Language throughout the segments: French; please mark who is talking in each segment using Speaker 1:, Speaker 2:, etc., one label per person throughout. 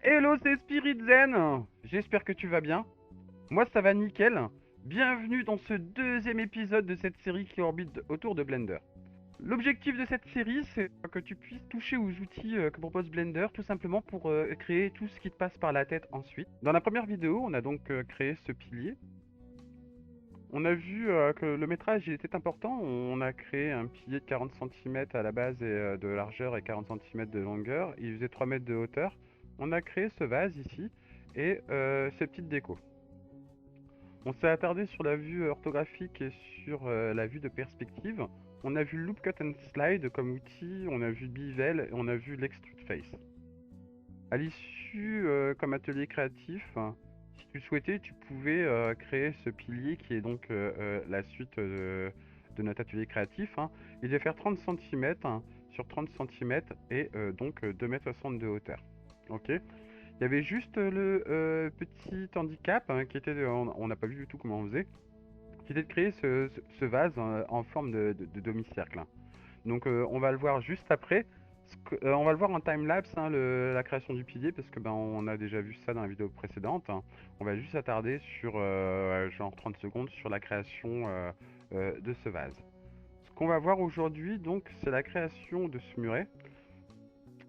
Speaker 1: Hello, c'est Spirit Zen. J'espère que tu vas bien. Moi, ça va nickel. Bienvenue dans ce deuxième épisode de cette série qui orbite autour de Blender. L'objectif de cette série, c'est que tu puisses toucher aux outils que propose Blender, tout simplement pour créer tout ce qui te passe par la tête ensuite. Dans la première vidéo, on a donc créé ce pilier. On a vu que le métrage il était important. On a créé un pilier de 40 cm à la base et de largeur et 40 cm de longueur. Il faisait 3 mètres de hauteur. On a créé ce vase ici et ces petites décos. On s'est attardé sur la vue orthographique et sur la vue de perspective. On a vu Loop Cut and Slide comme outil, on a vu Bevel et on a vu l'Extrude Face. À l'issue, comme atelier créatif, si tu souhaitais, tu pouvais créer ce pilier qui est donc la suite de notre atelier créatif. Il devait faire 30 cm sur 30 cm et donc 2,60 m de hauteur. Ok. Il y avait juste le petit handicap qui était, on n'a pas vu du tout comment on faisait, qui était de créer ce vase en forme de demi-cercle. Donc on va le voir juste après. On va le voir en time-lapse, la création du pilier, parce que on a déjà vu ça dans la vidéo précédente. On va juste s'attarder sur genre 30 secondes sur la création de ce vase. Ce qu'on va voir aujourd'hui, donc, c'est la création de ce muret.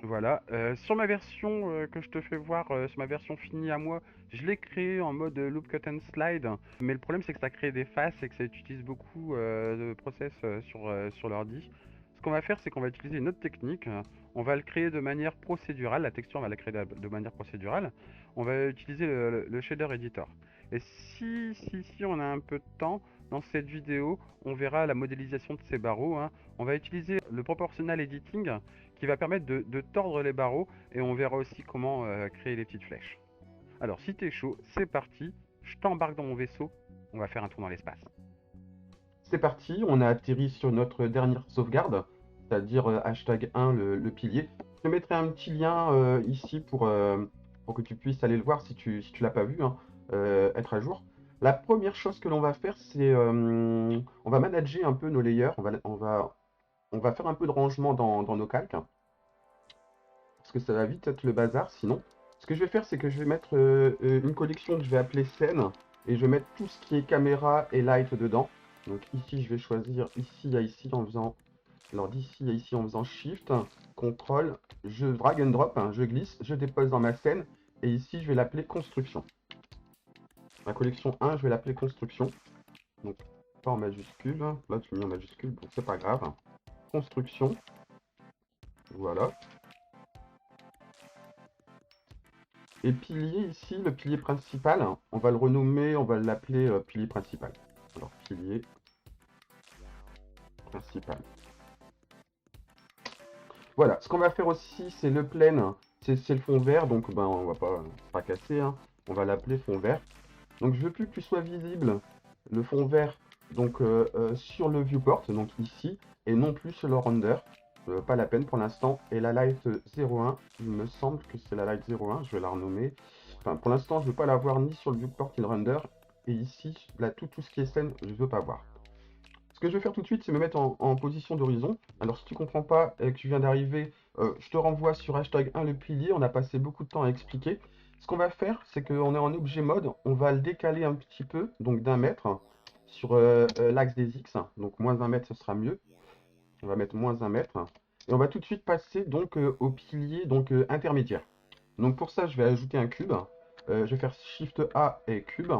Speaker 1: Voilà, sur ma version que je te fais voir, sur ma version finie à moi, je l'ai créé en mode loop cut and slide, mais le problème c'est que ça crée des faces et que ça utilise beaucoup de process sur l'ordi. Ce qu'on va faire, c'est qu'on va utiliser une autre technique. On va le créer de manière procédurale, la texture on va la créer de manière procédurale. On va utiliser le shader editor. Et si on a un peu de temps, dans cette vidéo, on verra la modélisation de ces barreaux. On va utiliser le proportional editing qui va permettre de tordre les barreaux et on verra aussi comment créer les petites flèches. Alors si t'es chaud, c'est parti, je t'embarque dans mon vaisseau, on va faire un tour dans l'espace. C'est parti, on a atterri sur notre dernière sauvegarde, c'est-à-dire #1 le pilier. Je te mettrai un petit lien ici pour que tu puisses aller le voir si tu l'as pas vu, être à jour. La première chose que l'on va faire, c'est on va manager un peu nos layers, on va faire un peu de rangement dans nos calques, parce que ça va vite être le bazar sinon. Ce que je vais faire, c'est que je vais mettre une collection que je vais appeler scène, et je vais mettre tout ce qui est caméra et light dedans. Donc ici, je vais choisir ici à ici en faisant, alors d'ici à ici en faisant Shift, CTRL, je drag and drop, je glisse, je dépose dans ma scène, et ici, je vais l'appeler construction. Ma collection 1, je vais l'appeler construction. Donc pas en majuscule, là tu mets en majuscule, donc c'est pas grave. Construction, voilà. Et pilier ici, le pilier principal, on va le renommer, on va l'appeler pilier principal. Alors pilier principal. Voilà, ce qu'on va faire aussi, c'est le plane, c'est le fond vert, donc on va pas casser, on va l'appeler fond vert. Donc je veux plus qu'il soit visible le fond vert donc sur le viewport, donc ici, et non plus sur le render. Pas la peine pour l'instant. Et la light 01, il me semble que c'est la light 01, je vais la renommer. Enfin, pour l'instant, je ne veux pas la voir ni sur le viewport ni le render. Et ici, là, tout ce qui est scène, je ne veux pas voir. Ce que je vais faire tout de suite, c'est me mettre en position d'horizon. Alors, si tu ne comprends pas et que tu viens d'arriver, je te renvoie sur #1 le pilier. On a passé beaucoup de temps à expliquer. Ce qu'on va faire, c'est qu'on est en objet mode. On va le décaler un petit peu, donc d'1 mètre, sur l'axe des X. Donc, moins 1 mètre, ce sera mieux. On va mettre moins 1 mètre. Et on va tout de suite passer donc au pilier donc, intermédiaire. Donc pour ça, je vais ajouter un cube. Je vais faire Shift A et cube.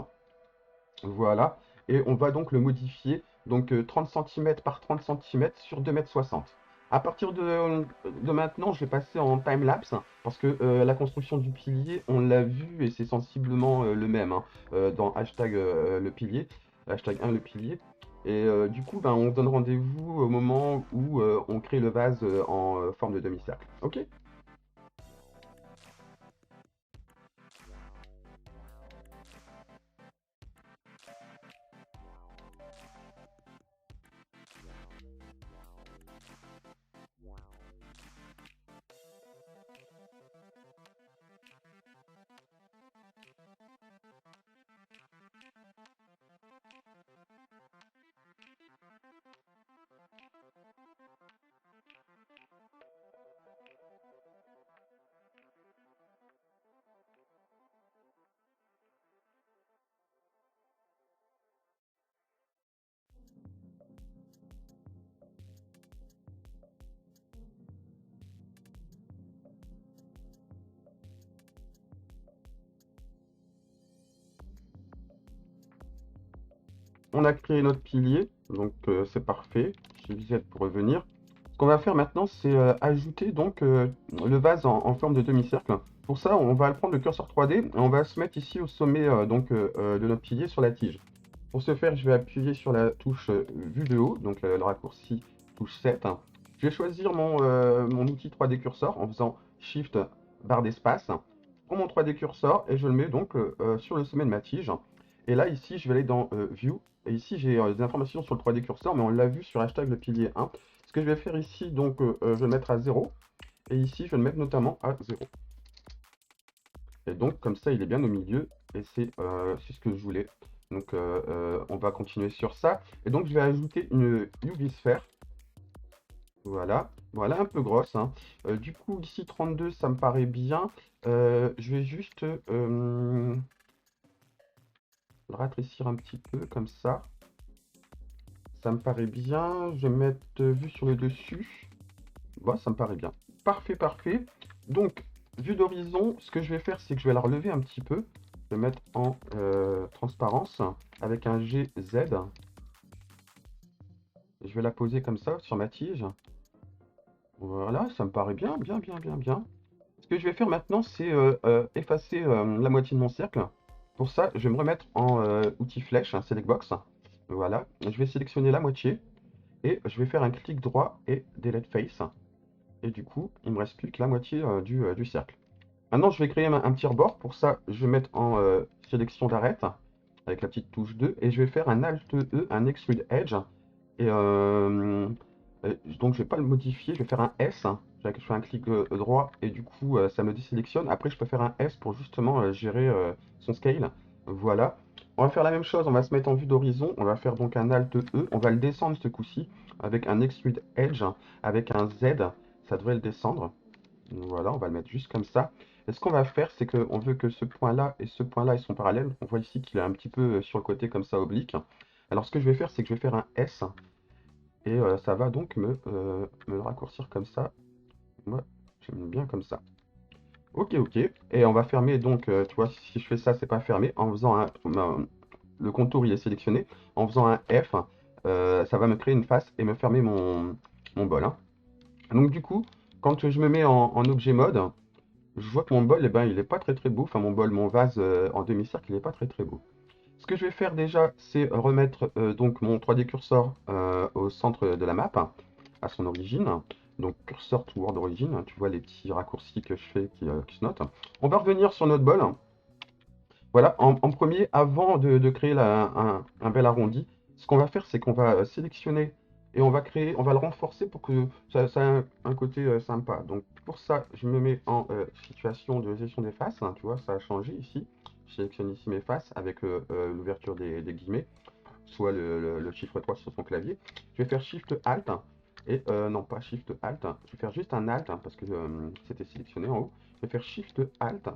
Speaker 1: Voilà. Et on va donc le modifier. Donc 30 cm par 30 cm sur 2,60 m. À partir de maintenant, je vais passer en time-lapse parce que la construction du pilier, on l'a vu et c'est sensiblement le même dans le pilier, #1 le pilier. Et du coup, on se donne rendez-vous au moment où on crée le vase en forme de demi-cercle. Ok? on a créé notre pilier, donc c'est parfait. Shift Z pour revenir. Ce qu'on va faire maintenant, c'est ajouter donc le vase en forme de demi-cercle. Pour ça, on va prendre le curseur 3D et on va se mettre ici au sommet de notre pilier sur la tige. Pour ce faire, je vais appuyer sur la touche vue de haut, donc le raccourci touche 7. Je vais choisir mon outil 3D curseur en faisant Shift barre d'espace. Je prends mon 3D curseur et je le mets donc sur le sommet de ma tige. Et là, ici, je vais aller dans View. Et ici, j'ai des informations sur le 3D curseur, mais on l'a vu sur hashtag le pilier 1. Ce que je vais faire ici, donc, je vais le mettre à 0. Et ici, je vais le mettre notamment à 0. Et donc, comme ça, il est bien au milieu. Et c'est ce que je voulais. Donc, on va continuer sur ça. Et donc, je vais ajouter une UV sphère. Voilà. Voilà, un peu grosse, hein. Du coup, ici, 32, ça me paraît bien. Je vais juste le rétrécir un petit peu, comme ça. Ça me paraît bien. Je vais mettre vue sur le dessus. Voilà, ça me paraît bien. Parfait, parfait. Donc, vue d'horizon, ce que je vais faire, c'est que je vais la relever un petit peu. Je vais mettre en transparence avec un GZ. Je vais la poser comme ça sur ma tige. Voilà, ça me paraît bien, bien, bien, bien, bien. Ce que je vais faire maintenant, c'est effacer la moitié de mon cercle. Pour ça, je vais me remettre en outil flèche, Select Box. Voilà, je vais sélectionner la moitié et je vais faire un clic droit et Delete Face. Et du coup, il me reste plus que la moitié du cercle. Maintenant, je vais créer un petit rebord. Pour ça, je vais mettre en sélection d'arête avec la petite touche 2 et je vais faire un Alt E, un Extrude Edge. Et donc, je vais pas le modifier, je vais faire un S. Je fais un clic droit et du coup, ça me désélectionne. Après, je peux faire un S pour justement gérer son scale. Voilà. On va faire la même chose, on va se mettre en vue d'horizon. On va faire donc un Alt E. On va le descendre ce coup-ci avec un Extrude Edge, avec un Z. Ça devrait le descendre. Voilà, on va le mettre juste comme ça. Et ce qu'on va faire, c'est qu'on veut que ce point-là et ce point-là, ils sont parallèles. On voit ici qu'il est un petit peu sur le côté comme ça, oblique. Alors ce que je vais faire, c'est que je vais faire un S. Et ça va donc me le raccourcir comme ça. Moi, j'aime bien comme ça. Ok, ok. Et on va fermer donc, tu vois, si je fais ça, c'est pas fermé. En faisant le contour, il est sélectionné. En faisant un F, ça va me créer une face et me fermer mon bol, hein. Donc du coup, quand je me mets en objet mode, je vois que mon bol, eh ben, il est pas très très beau. Enfin, mon vase en demi-cercle, il est pas très très beau. Ce que je vais faire déjà, c'est remettre donc mon 3D cursor au centre de la map, à son origine. Donc cursor toward origin, tu vois les petits raccourcis que je fais qui se notent. On va revenir sur notre bol. Voilà, en premier, avant de créer un bel arrondi, ce qu'on va faire, c'est qu'on va sélectionner et on va le renforcer pour que ça ait un côté sympa. Donc pour ça, je me mets en situation de gestion des faces, hein, tu vois, ça a changé ici. Je sélectionne ici mes faces avec l'ouverture des guillemets, soit le chiffre 3 sur son clavier. Je vais faire Shift Alt, et non pas Shift Alt, je vais faire juste un Alt, hein, parce que c'était sélectionné en haut. Je vais faire Shift Alt,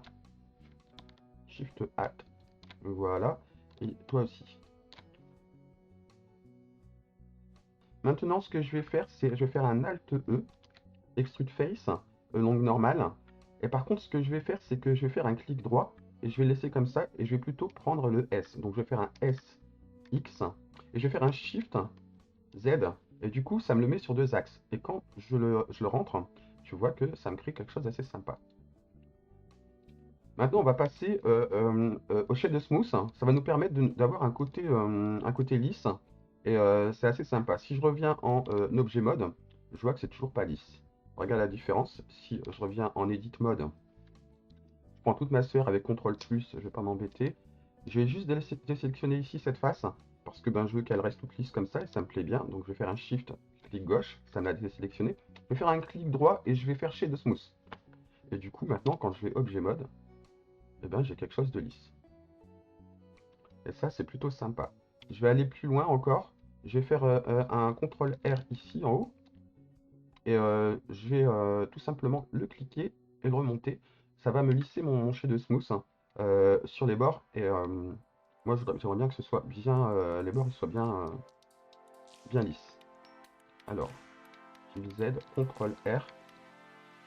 Speaker 1: Shift Alt. Voilà. Et toi aussi. Maintenant, ce que je vais faire, c'est je vais faire un Alt E, Extrude Face, longue normale. Et par contre, ce que je vais faire, c'est que je vais faire un clic droit et je vais laisser comme ça et je vais plutôt prendre le S. Donc, je vais faire un S, X et je vais faire un Shift, Z. Et du coup, ça me le met sur deux axes. Et quand je le rentre, tu vois que ça me crée quelque chose d'assez sympa. Maintenant, on va passer au shade de smooth. Ça va nous permettre d'avoir un côté lisse. Et c'est assez sympa. Si je reviens en objet mode, je vois que c'est toujours pas lisse. Regarde la différence. Si je reviens en edit mode, je prends toute ma sphère avec CTRL+, je vais pas m'embêter. Je vais juste désélectionner ici cette face, parce que ben, je veux qu'elle reste toute lisse comme ça, et ça me plaît bien. Donc je vais faire un Shift, clic gauche, ça m'a désélectionné. Je vais faire un clic droit, et je vais faire Shade de Smooth. Et du coup, maintenant, quand je vais objet mode, eh ben, j'ai quelque chose de lisse. Et ça, c'est plutôt sympa. Je vais aller plus loin encore. Je vais faire un CTRL R ici en haut. Et je vais tout simplement le cliquer et le remonter. Ça va me lisser mon shade de smooth sur les bords. Et moi, j'aimerais bien que ce soit bien, les bords ils soient bien lisses. Alors, Shift Z, CTRL R.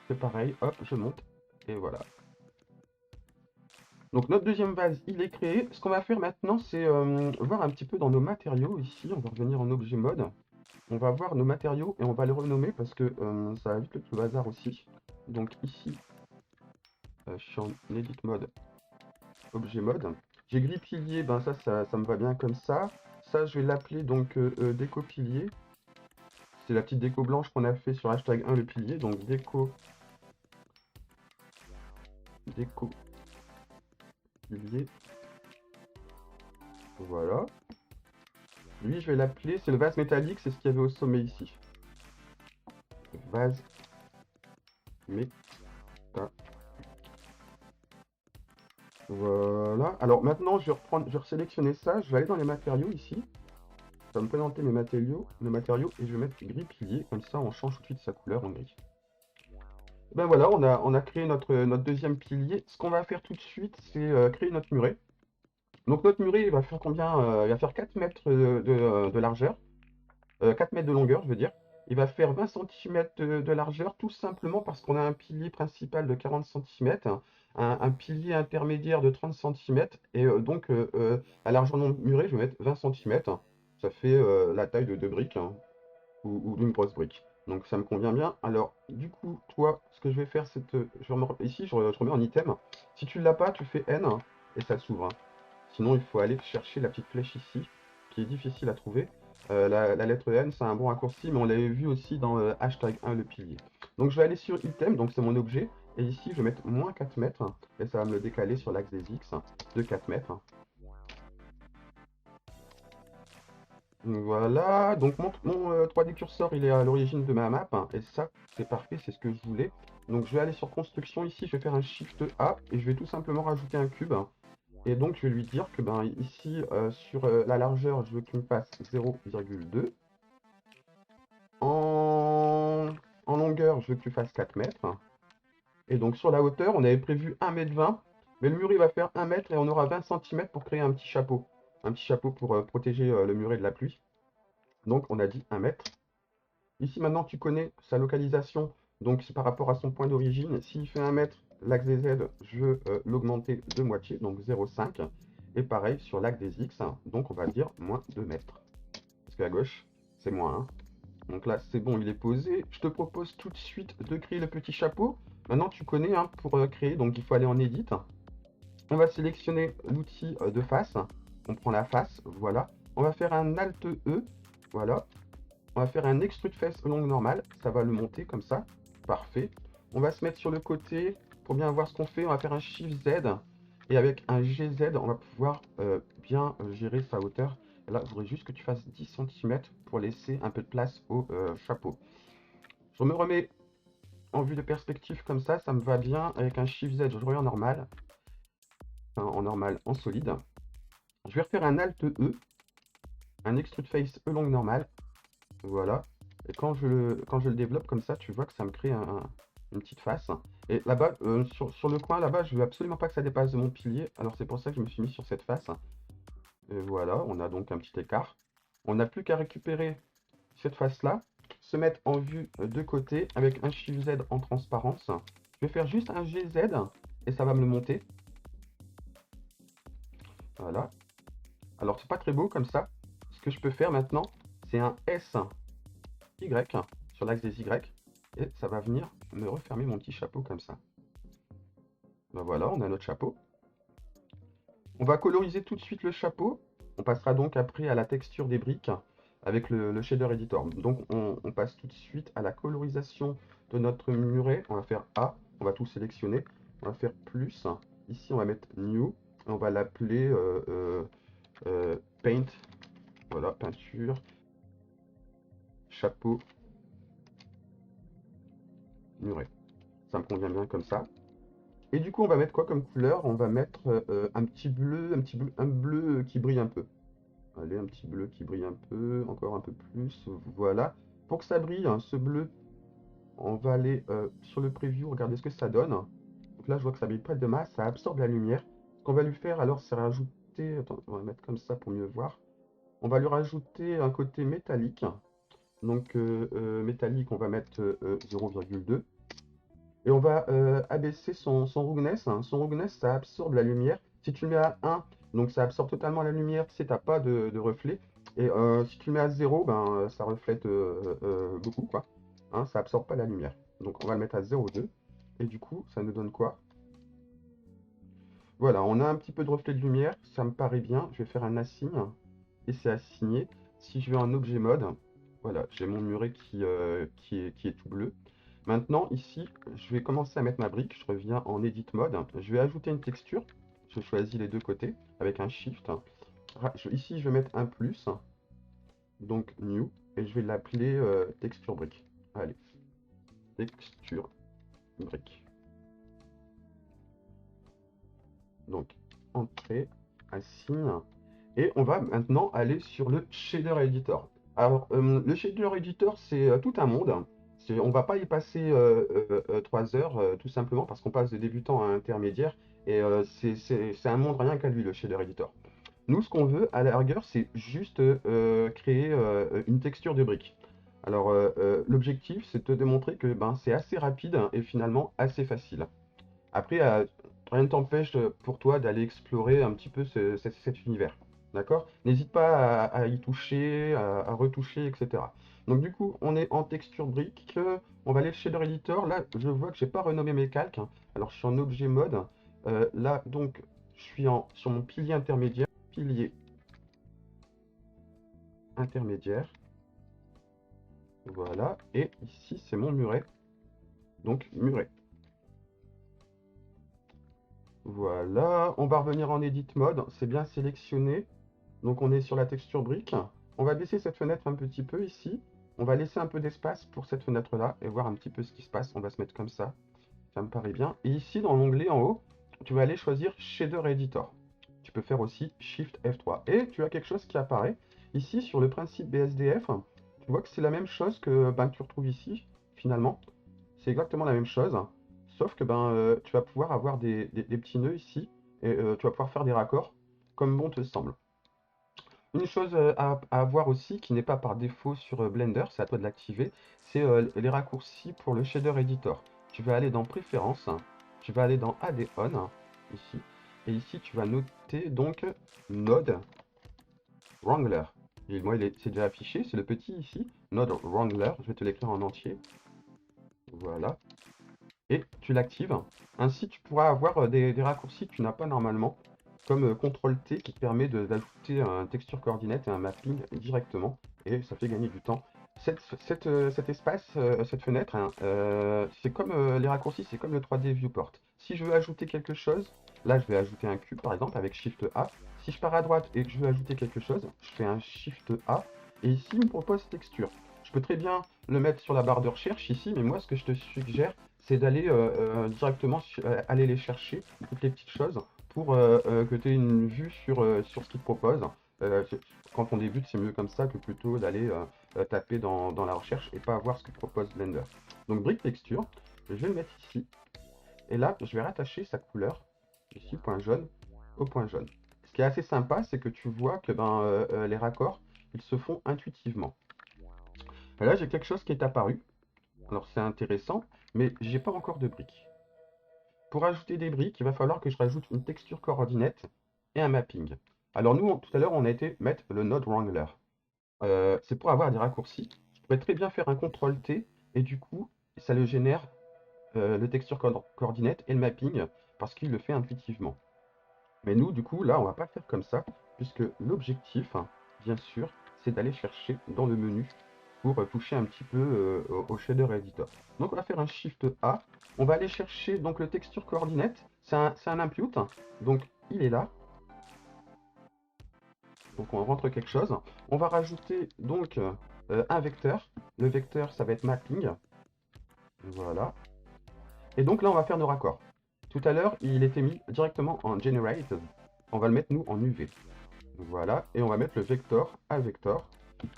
Speaker 1: C'est pareil, hop, je monte. Et voilà. Donc notre deuxième vase, il est créé. Ce qu'on va faire maintenant, c'est voir un petit peu dans nos matériaux ici. On va revenir en objet mode. On va voir nos matériaux et on va les renommer parce que ça va vite être le bazar aussi. Donc ici, je suis en edit mode, objet mode. J'ai gris pilier, ben ça me va bien comme ça. Ça, je vais l'appeler donc déco pilier. C'est la petite déco blanche qu'on a fait sur hashtag 1 le pilier. Donc déco pilier. Voilà. Lui, je vais l'appeler, c'est le vase métallique, c'est ce qu'il y avait au sommet ici. Vase métallique. Voilà. Alors maintenant, je vais resélectionner ça. Je vais aller dans les matériaux ici. Ça va me présenter mes matériaux, et je vais mettre gris pilier. Comme ça, on change tout de suite sa couleur en gris. Ben voilà, on a créé notre deuxième pilier. Ce qu'on va faire tout de suite, c'est créer notre muret. Donc notre muret, il va faire combien? Il va faire 4 mètres de largeur. 4 mètres de longueur, je veux dire. Il va faire 20 cm de largeur, tout simplement parce qu'on a un pilier principal de 40 cm, un pilier intermédiaire de 30 cm, et donc la largeur non murée, je vais mettre 20 cm. Ça fait la taille de deux briques, hein, ou d'une grosse brique. Donc ça me convient bien. Alors, du coup, toi, ce que je vais faire, c'est ici, je remets en item. Si tu ne l'as pas, tu fais N, et ça s'ouvre, hein. Sinon, il faut aller chercher la petite flèche ici, qui est difficile à trouver. La lettre N, c'est un bon raccourci, mais on l'avait vu aussi dans hashtag 1 le pilier. Donc je vais aller sur item, donc c'est mon objet, et ici je vais mettre moins 4 mètres, et ça va me le décaler sur l'axe des X de 4 mètres. Voilà, donc mon 3D cursor, il est à l'origine de ma map, et ça, c'est parfait, c'est ce que je voulais. Donc je vais aller sur construction ici, je vais faire un Shift A, et je vais tout simplement rajouter un cube. Et donc, je vais lui dire que ben, ici, sur la largeur, je veux qu'il me fasse 0,2. En... en longueur, je veux que tu fasses 4 mètres. Et donc, sur la hauteur, on avait prévu 1,20 m. Mais le muret va faire 1 mètre et on aura 20 cm pour créer un petit chapeau. Un petit chapeau pour protéger le muret de la pluie. Donc, on a dit 1 mètre. Ici, maintenant, tu connais sa localisation. Donc, c'est par rapport à son point d'origine. S'il fait 1 mètre, l'axe des Z, je veux l'augmenter de moitié, donc 0,5. Et pareil sur l'axe des X, donc on va dire moins 2 mètres. Parce qu'à gauche, c'est moins 1. Donc là, c'est bon, il est posé. Je te propose tout de suite de créer le petit chapeau. Maintenant, tu connais, hein, pour créer, donc il faut aller en Edit. On va sélectionner l'outil de face. On prend la face, voilà. On va faire un Alt E, voilà. On va faire un Extrude Face longue normale. Ça va le monter comme ça. Parfait. On va se mettre sur le côté pour bien voir ce qu'on fait. On va faire un Shift Z. Et avec un GZ, on va pouvoir bien gérer sa hauteur. Là, je voudrais juste que tu fasses 10 cm pour laisser un peu de place au chapeau. Je me remets en vue de perspective comme ça me va bien. Avec un Shift Z, je reviens en normal. Enfin, en normal, en solide. Je vais refaire un Alt E. Un Extrude Face E longue normale. Voilà. Et quand je le développe comme ça, tu vois que ça me crée une petite face. Et là-bas, sur le coin, là-bas, je veux absolument pas que ça dépasse de mon pilier. Alors c'est pour ça que je me suis mis sur cette face. Et voilà, on a donc un petit écart. On n'a plus qu'à récupérer cette face-là, se mettre en vue de côté avec un Shift Z en transparence. Je vais faire juste un GZ et ça va me le monter. Voilà. Alors c'est pas très beau comme ça. Ce que je peux faire maintenant, c'est un S Y sur l'axe des Y. Et ça va venir me refermer mon petit chapeau comme ça. Ben voilà, on a notre chapeau. On va coloriser tout de suite le chapeau. On passera donc après à la texture des briques avec le shader editor. Donc on passe tout de suite à la colorisation de notre muret. On va faire A, on va tout sélectionner. On va faire plus. Ici on va mettre new. Et on va l'appeler paint. Voilà, peinture. Chapeau. Muret. Ça me convient bien comme ça. Et du coup, on va mettre quoi comme couleur? On va mettre un petit bleu, un bleu qui brille un peu. Allez, un petit bleu qui brille un peu, encore un peu plus, voilà. Pour que ça brille, hein, ce bleu, on va aller sur le preview, regarder ce que ça donne. Donc là, je vois que ça brille pas de masse, ça absorbe la lumière. Ce qu'on va lui faire, alors, c'est rajouter... Attends, on va mettre comme ça pour mieux voir. On va lui rajouter un côté métallique. Donc, métallique, on va mettre 0,2.
Speaker 2: Et on va abaisser son roughness, hein. Son roughness, ça absorbe la lumière. Si tu le mets à 1, donc ça absorbe totalement la lumière si tu n'as pas de reflet. Et si tu le mets à 0, ben, ça reflète beaucoup, quoi. Hein, ça absorbe pas la lumière. Donc on va le mettre à 0,2. Et du coup, ça nous donne quoi? Voilà, on a un petit peu de reflet de lumière, ça me paraît bien. Je vais faire un assign et c'est assigné. Si je vais en objet mode, voilà, j'ai mon muret qui est tout bleu. Maintenant, ici, je vais commencer à mettre ma brique. Je reviens en edit mode. Je vais ajouter une texture. Je choisis les deux côtés avec un shift. Ici, je vais mettre un plus, donc new, et je vais l'appeler texture brique. Allez, texture brique. Donc, entrée, assign. Et on va maintenant aller sur le shader editor. Alors, le shader editor, c'est tout un monde. On va pas y passer 3 heures, tout simplement parce qu'on passe de débutant à intermédiaire. Et c'est un monde rien qu'à lui, le shader editor. Nous, ce qu'on veut, à la rigueur, c'est juste créer une texture de brique. Alors, l'objectif, c'est de te démontrer que ben, c'est assez rapide et finalement assez facile. Après, rien ne t'empêche pour toi d'aller explorer un petit peu cet univers. D'accord? N'hésite pas à y toucher, à retoucher, etc. Donc du coup, on est en texture brique. On va aller chez Shader Editor. Là, je vois que j'ai pas renommé mes calques, hein. Alors, je suis en objet mode. Là, donc, je suis sur mon pilier intermédiaire. Pilier intermédiaire. Voilà. Et ici, c'est mon muret. Donc, muret. Voilà. On va revenir en edit mode. C'est bien sélectionné. Donc on est sur la texture brique. On va baisser cette fenêtre un petit peu ici. On va laisser un peu d'espace pour cette fenêtre-là et voir un petit peu ce qui se passe. On va se mettre comme ça. Ça me paraît bien. Et ici, dans l'onglet en haut, tu vas aller choisir Shader Editor. Tu peux faire aussi Shift F3. Et tu as quelque chose qui apparaît. Ici, sur le principe BSDF, tu vois que c'est la même chose que ben, tu retrouves ici, finalement. C'est exactement la même chose. Sauf que ben, tu vas pouvoir avoir des petits nœuds ici. Et tu vas pouvoir faire des raccords comme bon te semble. Une chose à voir aussi, qui n'est pas par défaut sur Blender, c'est à toi de l'activer, c'est les raccourcis pour le shader editor. Tu vas aller dans Préférences, tu vas aller dans Add-on, ici, et ici tu vas noter donc Node Wrangler. Et moi, c'est déjà affiché, c'est le petit ici, Node Wrangler, je vais te l'écrire en entier, voilà, et tu l'actives. Ainsi, tu pourras avoir des raccourcis que tu n'as pas normalement, comme CTRL-T qui te permet d'ajouter un texture coordinate et un mapping directement, et ça fait gagner du temps. Cet espace, cette fenêtre, hein, c'est comme les raccourcis, c'est comme le 3D Viewport. Si je veux ajouter quelque chose, là je vais ajouter un cube par exemple avec Shift A. Si je pars à droite et que je veux ajouter quelque chose, je fais un Shift A, et ici il me propose texture. Je peux très bien le mettre sur la barre de recherche ici, mais moi ce que je te suggère, c'est d'aller directement aller les chercher, toutes les petites choses, pour que tu aies une vue sur ce qu'ils te proposent. Quand on débute, c'est mieux comme ça que plutôt d'aller taper dans la recherche et pas voir ce que propose Blender. Donc brique texture, je vais le mettre ici, et là je vais rattacher sa couleur, ici point jaune, au point jaune. Ce qui est assez sympa, c'est que tu vois que ben, les raccords, ils se font intuitivement. Et là j'ai quelque chose qui est apparu, alors c'est intéressant, mais j'ai pas encore de briques. Pour ajouter des briques, il va falloir que je rajoute une texture coordinate et un mapping. Alors nous, tout à l'heure, on a été mettre le node wrangler. C'est pour avoir des raccourcis. Je pourrais très bien faire un CTRL-T et du coup, ça le génère le texture coordinate et le mapping parce qu'il le fait intuitivement. Mais nous, du coup, là, on va pas faire comme ça puisque l'objectif, hein, bien sûr, c'est d'aller chercher dans le menu pour toucher un petit peu au shader editor. Donc on va faire un Shift A. On va aller chercher donc le texture coordinate. C'est un impute. Donc il est là. Donc on rentre quelque chose. On va rajouter donc un vecteur. Le vecteur, ça va être mapping. Voilà. Et donc là, on va faire nos raccords. Tout à l'heure, il était mis directement en generated. On va le mettre nous en UV. Voilà. Et on va mettre le vector à vector.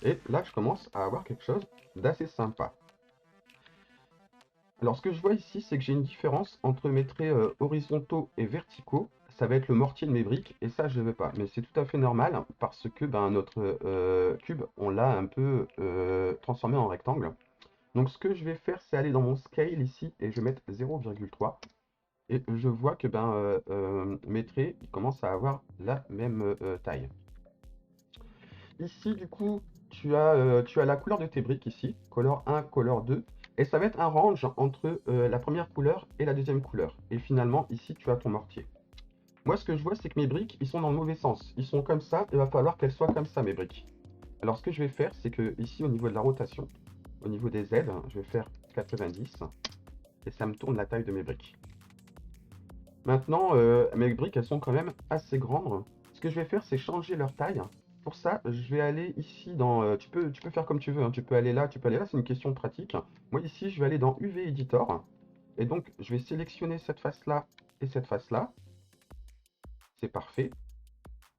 Speaker 2: Et là, je commence à avoir quelque chose d'assez sympa. Alors ce que je vois ici, c'est que j'ai une différence entre mes traits horizontaux et verticaux. Ça va être le mortier de mes briques, et ça je ne veux pas. Mais c'est tout à fait normal, parce que ben, notre cube, on l'a un peu transformé en rectangle. Donc ce que je vais faire, c'est aller dans mon scale ici et je vais mettre 0,3. Et je vois que mes traits ils commencent à avoir la même taille. Ici, du coup, tu as la couleur de tes briques ici, color 1, color 2. Et ça va être un range entre la première couleur et la deuxième couleur. Et finalement, ici, tu as ton mortier. Moi, ce que je vois, c'est que mes briques, ils sont dans le mauvais sens. Ils sont comme ça, il va falloir qu'elles soient comme ça, mes briques. Alors, ce que je vais faire, c'est que ici, au niveau de la rotation, au niveau des ailes, je vais faire 90. Et ça me tourne la taille de mes briques. Maintenant, mes briques, elles sont quand même assez grandes. Ce que je vais faire, c'est changer leur taille. Pour ça, je vais aller ici dans... tu peux faire comme tu veux, hein. Tu peux aller là, tu peux aller là. C'est une question pratique. Moi, ici, je vais aller dans UV Editor. Et donc, je vais sélectionner cette face-là et cette face-là. C'est parfait.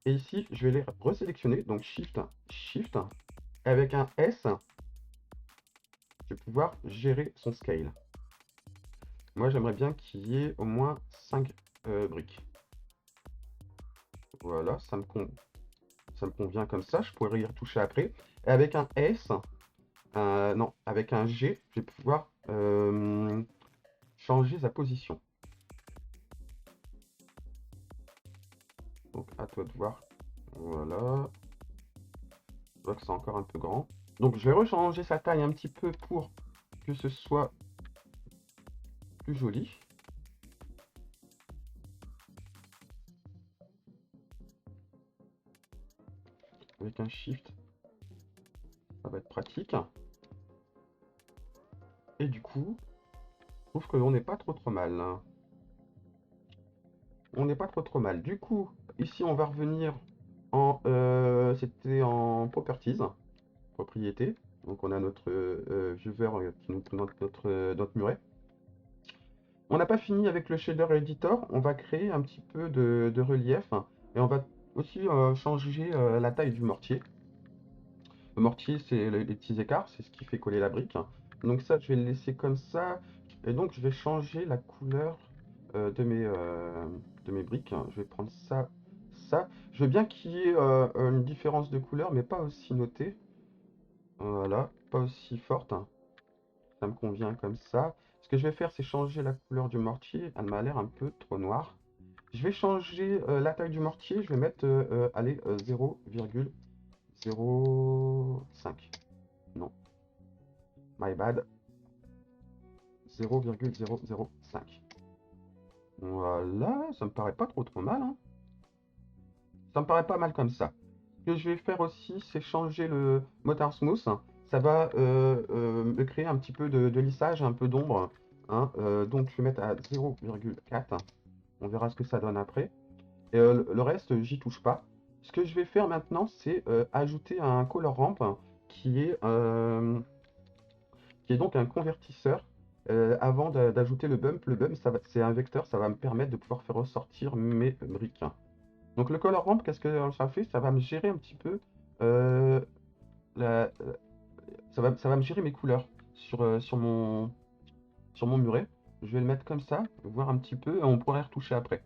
Speaker 2: Et ici, je vais les resélectionner. Donc, Shift, Shift. Et avec un S, je vais pouvoir gérer son scale. Moi, j'aimerais bien qu'il y ait au moins 5 briques. Voilà, ça me convient comme ça. Je pourrais y retoucher après. Et avec un S, non, avec un G, je vais pouvoir changer sa position. Donc, à toi de voir. Voilà. Je vois que c'est encore un peu grand. Donc, je vais rechanger sa taille un petit peu pour que ce soit plus joli. Avec un Shift, ça va être pratique. Et du coup, je trouve qu'on n'est pas trop mal. On n'est pas trop mal. Du coup, ici, on va revenir en... c'était en Properties, propriété. Donc, on a notre viewer qui nous présente notre muret. On n'a pas fini avec le shader editor. On va créer un petit peu de relief. Et on va aussi changer la taille du mortier. Le mortier, c'est les petits écarts, c'est ce qui fait coller la brique. Donc ça, je vais le laisser comme ça. Et donc, je vais changer la couleur de mes briques. Je vais prendre ça, ça. Je veux bien qu'il y ait une différence de couleur, mais pas aussi notée. Voilà, pas aussi forte. Ça me convient comme ça. Ce que je vais faire, c'est changer la couleur du mortier. Elle m'a l'air un peu trop noire. Je vais changer la taille du mortier. Je vais mettre, allez, 0,05. Non, my bad. 0,005. Voilà, ça me paraît pas trop mal, hein. Ça me paraît pas mal comme ça. Ce que je vais faire aussi, c'est changer le moteur smooth. Ça va me créer un petit peu de lissage, un peu d'ombre, hein. Donc je vais mettre à 0,4. On verra ce que ça donne après. Et le reste, j'y touche pas. Ce que je vais faire maintenant, c'est ajouter un color ramp qui est, euh, qui est donc un convertisseur. Avant d'ajouter le bump, c'est un vecteur, ça va me permettre de pouvoir faire ressortir mes briques. Donc le color ramp, qu'est-ce que ça fait? Ça va me gérer un petit peu, euh, la- ça va me gérer mes couleurs sur mon muret. Je vais le mettre comme ça, voir un petit peu, et on pourra y retoucher après.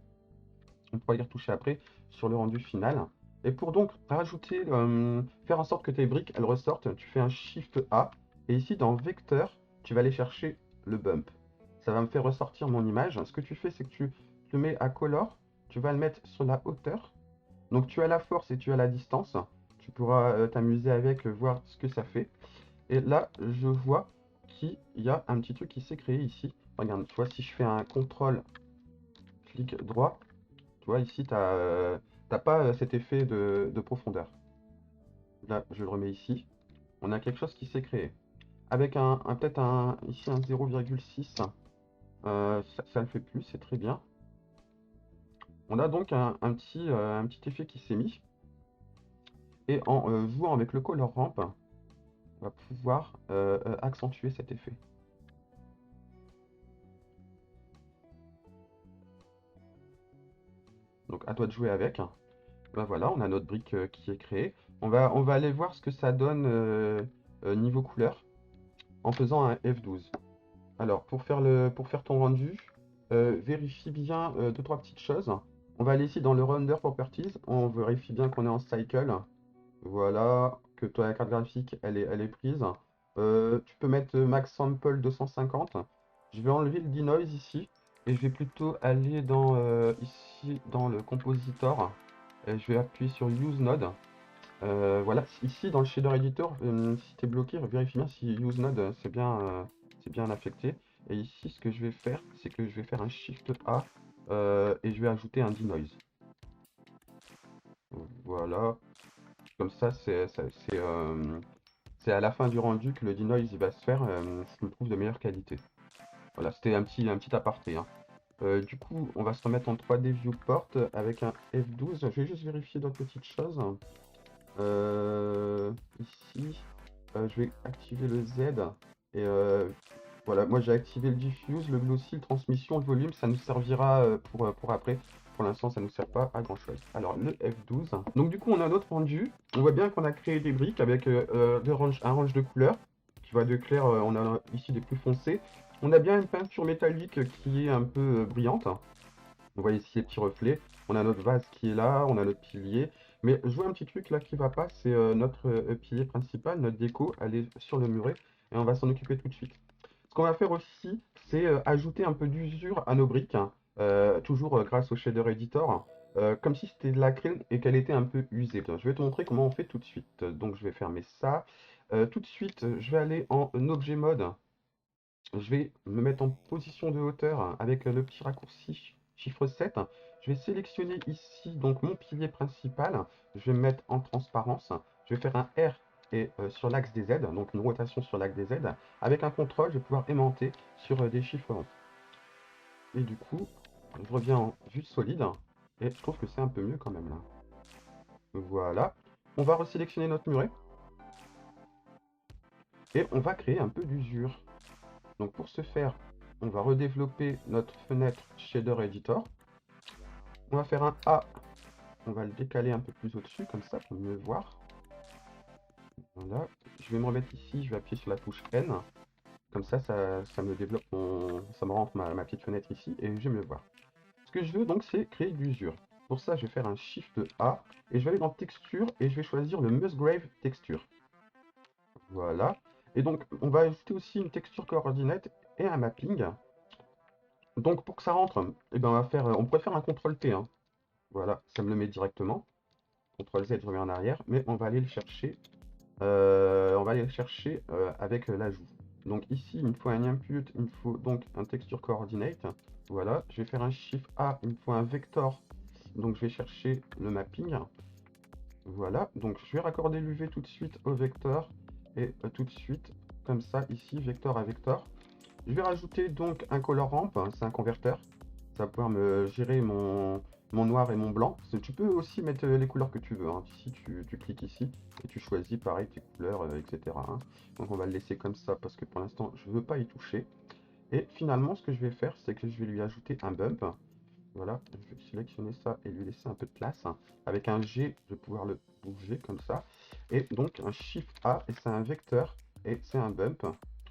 Speaker 2: On pourra y retoucher après sur le rendu final. Et pour donc rajouter, faire en sorte que tes briques elles ressortent, tu fais un Shift A. Et ici dans Vecteur, tu vas aller chercher le bump. Ça va me faire ressortir mon image. Ce que tu fais, c'est que tu le mets à color. Tu vas le mettre sur la hauteur. Donc tu as la force et tu as la distance. Tu pourras t'amuser avec, voir ce que ça fait. Et là, je vois qu'il y a un petit truc qui s'est créé ici. Regarde, tu vois, si je fais un contrôle clic droit, tu vois, ici, tu n'as pas cet effet de profondeur. Là, je le remets ici. On a quelque chose qui s'est créé. Avec peut-être ici un 0,6. Ça le fait plus, c'est très bien. On a donc un petit effet qui s'est mis. Et en jouant avec le color ramp, on va pouvoir accentuer cet effet. Donc à toi de jouer avec. Ben voilà, on a notre brique qui est créée. On va aller voir ce que ça donne niveau couleur en faisant un F12. Alors, pour faire ton rendu, vérifie bien deux, trois petites choses. On va aller ici dans le Render Properties. On vérifie bien qu'on est en cycle. Voilà, que toi, la carte graphique, elle est prise. Tu peux mettre max sample 250. Je vais enlever le denoise ici et je vais plutôt aller dans ici dans le compositor. Et je vais appuyer sur use node. Voilà, ici dans le shader editor, si tu es bloqué, vérifie bien si use node c'est bien affecté. Et ici, ce que je vais faire, c'est que je vais faire un shift A et je vais ajouter un denoise. Voilà, comme ça, c'est à la fin du rendu que le denoise il va se faire, ce que je trouve de meilleure qualité. Voilà, c'était un petit aparté, hein. Du coup, on va se remettre en 3D viewport avec un F12. Je vais juste vérifier d'autres petites choses. Ici, je vais activer le Z. Et voilà, moi j'ai activé le diffuse, le glossy, le transmission, le volume. Ça nous servira pour après. Pour l'instant, ça ne nous sert pas à grand chose. Alors, le F12. Donc, du coup, on a notre rendu. On voit bien qu'on a créé des briques avec un range de couleurs qui va de clair. On a ici des plus foncés. On a bien une peinture métallique qui est un peu brillante. On voit ici les petits reflets. On a notre vase qui est là, on a notre pilier. Mais je vois un petit truc là qui va pas, c'est notre pilier principal, notre déco, elle est sur le muret et on va s'en occuper tout de suite. Ce qu'on va faire aussi, c'est ajouter un peu d'usure à nos briques, hein, toujours grâce au shader editor, comme si c'était de l'acryl et qu'elle était un peu usée. Je vais te montrer comment on fait tout de suite. Donc je vais fermer ça. Tout de suite, je vais aller en objet mode. Je vais me mettre en position de hauteur avec le petit raccourci chiffre 7. Je vais sélectionner ici donc mon pilier principal. Je vais me mettre en transparence. Je vais faire un R et sur l'axe des Z, donc une rotation sur l'axe des Z. Avec un contrôle, je vais pouvoir aimanter sur des chiffres ronds. Et du coup, je reviens en vue solide. Et je trouve que c'est un peu mieux quand même là. Voilà. On va resélectionner notre muret. Et on va créer un peu d'usure. Donc pour ce faire, on va redévelopper notre fenêtre Shader Editor. On va faire un A, on va le décaler un peu plus au-dessus, comme ça, pour mieux voir. Voilà, je vais me remettre ici, je vais appuyer sur la touche N. Comme ça, ça me développe ça me rentre ma petite fenêtre ici, et je vais mieux voir. Ce que je veux donc, c'est créer de l'usure. Pour ça, je vais faire un Shift A, et je vais aller dans Texture, et je vais choisir le Musgrave Texture. Voilà. Et donc, on va ajouter aussi une texture coordinate et un mapping. Donc pour que ça rentre, eh ben on pourrait faire un CTRL T, hein. Voilà, ça me le met directement. CTRL Z, je reviens en arrière, mais on va aller le chercher. Avec l'ajout. Donc ici, il me faut un input, il me faut donc un texture coordinate. Voilà, je vais faire un shift A, il me faut un vector. Donc je vais chercher le mapping. Voilà, donc je vais raccorder l'UV tout de suite au vecteur et tout de suite, comme ça, ici, vecteur à vecteur. Je vais rajouter donc un color ramp, hein, c'est un converteur. Ça va pouvoir me gérer mon noir et mon blanc. Tu peux aussi mettre les couleurs que tu veux, hein. Ici, tu cliques ici et tu choisis pareil tes couleurs, etc., hein. Donc on va le laisser comme ça parce que pour l'instant, je ne veux pas y toucher. Et finalement, ce que je vais faire, c'est que je vais lui ajouter un bump. Voilà, je vais sélectionner ça et lui laisser un peu de place. Avec un G, je vais pouvoir le bouger comme ça. Et donc un Shift A, et c'est un vecteur, et c'est un bump.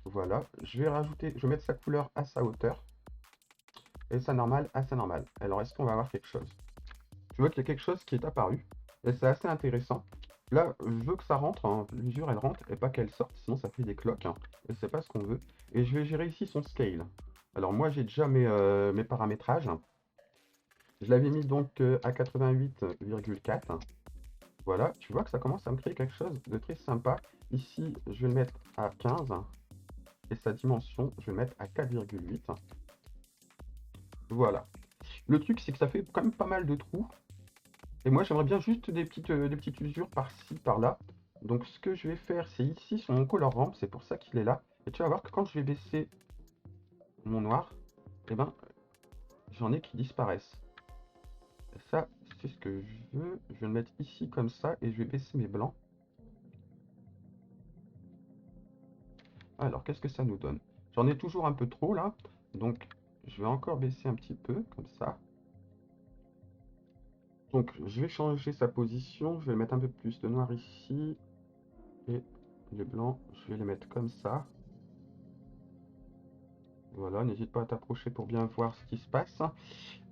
Speaker 2: Voilà, je vais mettre sa couleur à sa hauteur, et sa normale à sa normale. Alors, est-ce qu'on va avoir quelque chose? Tu vois qu'il y a quelque chose qui est apparu, et c'est assez intéressant. Là, je veux que ça rentre, hein, l'usure elle rentre, et pas qu'elle sorte, sinon ça fait des cloques, hein, et c'est pas ce qu'on veut. Et je vais gérer ici son scale. Alors moi j'ai déjà mes paramétrages. Je l'avais mis donc à 88,4. Voilà, tu vois que ça commence à me créer quelque chose de très sympa. Ici, je vais le mettre à 15. Et sa dimension, je vais le mettre à 4,8. Voilà. Le truc, c'est que ça fait quand même pas mal de trous. Et moi, j'aimerais bien juste des petites usures par-ci, par-là. Donc, ce que je vais faire, c'est ici, sur mon color ramp. C'est pour ça qu'il est là. Et tu vas voir que quand je vais baisser mon noir, eh ben, j'en ai qui disparaissent. Et ça, c'est ce que je veux. Je vais le mettre ici comme ça et je vais baisser mes blancs. Alors, qu'est-ce que ça nous donne? J'en ai toujours un peu trop là. Donc, je vais encore baisser un petit peu comme ça. Donc, je vais changer sa position. Je vais mettre un peu plus de noir ici. Et les blancs, je vais les mettre comme ça. Voilà, n'hésite pas à t'approcher pour bien voir ce qui se passe.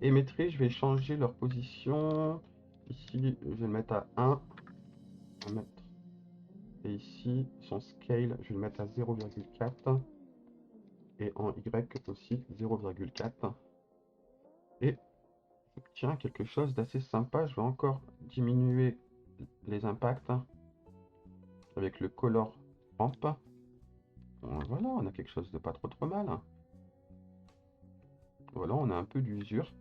Speaker 2: Et mes traits, je vais changer leur position. Ici, je vais le mettre à 1. On va mettre Et ici, son scale, je vais le mettre à 0,4. Et en Y aussi, 0,4. Et tiens, quelque chose d'assez sympa, je vais encore diminuer les impacts avec le color ramp. Bon, voilà, on a quelque chose de pas trop mal. Voilà, on a un peu d'usure.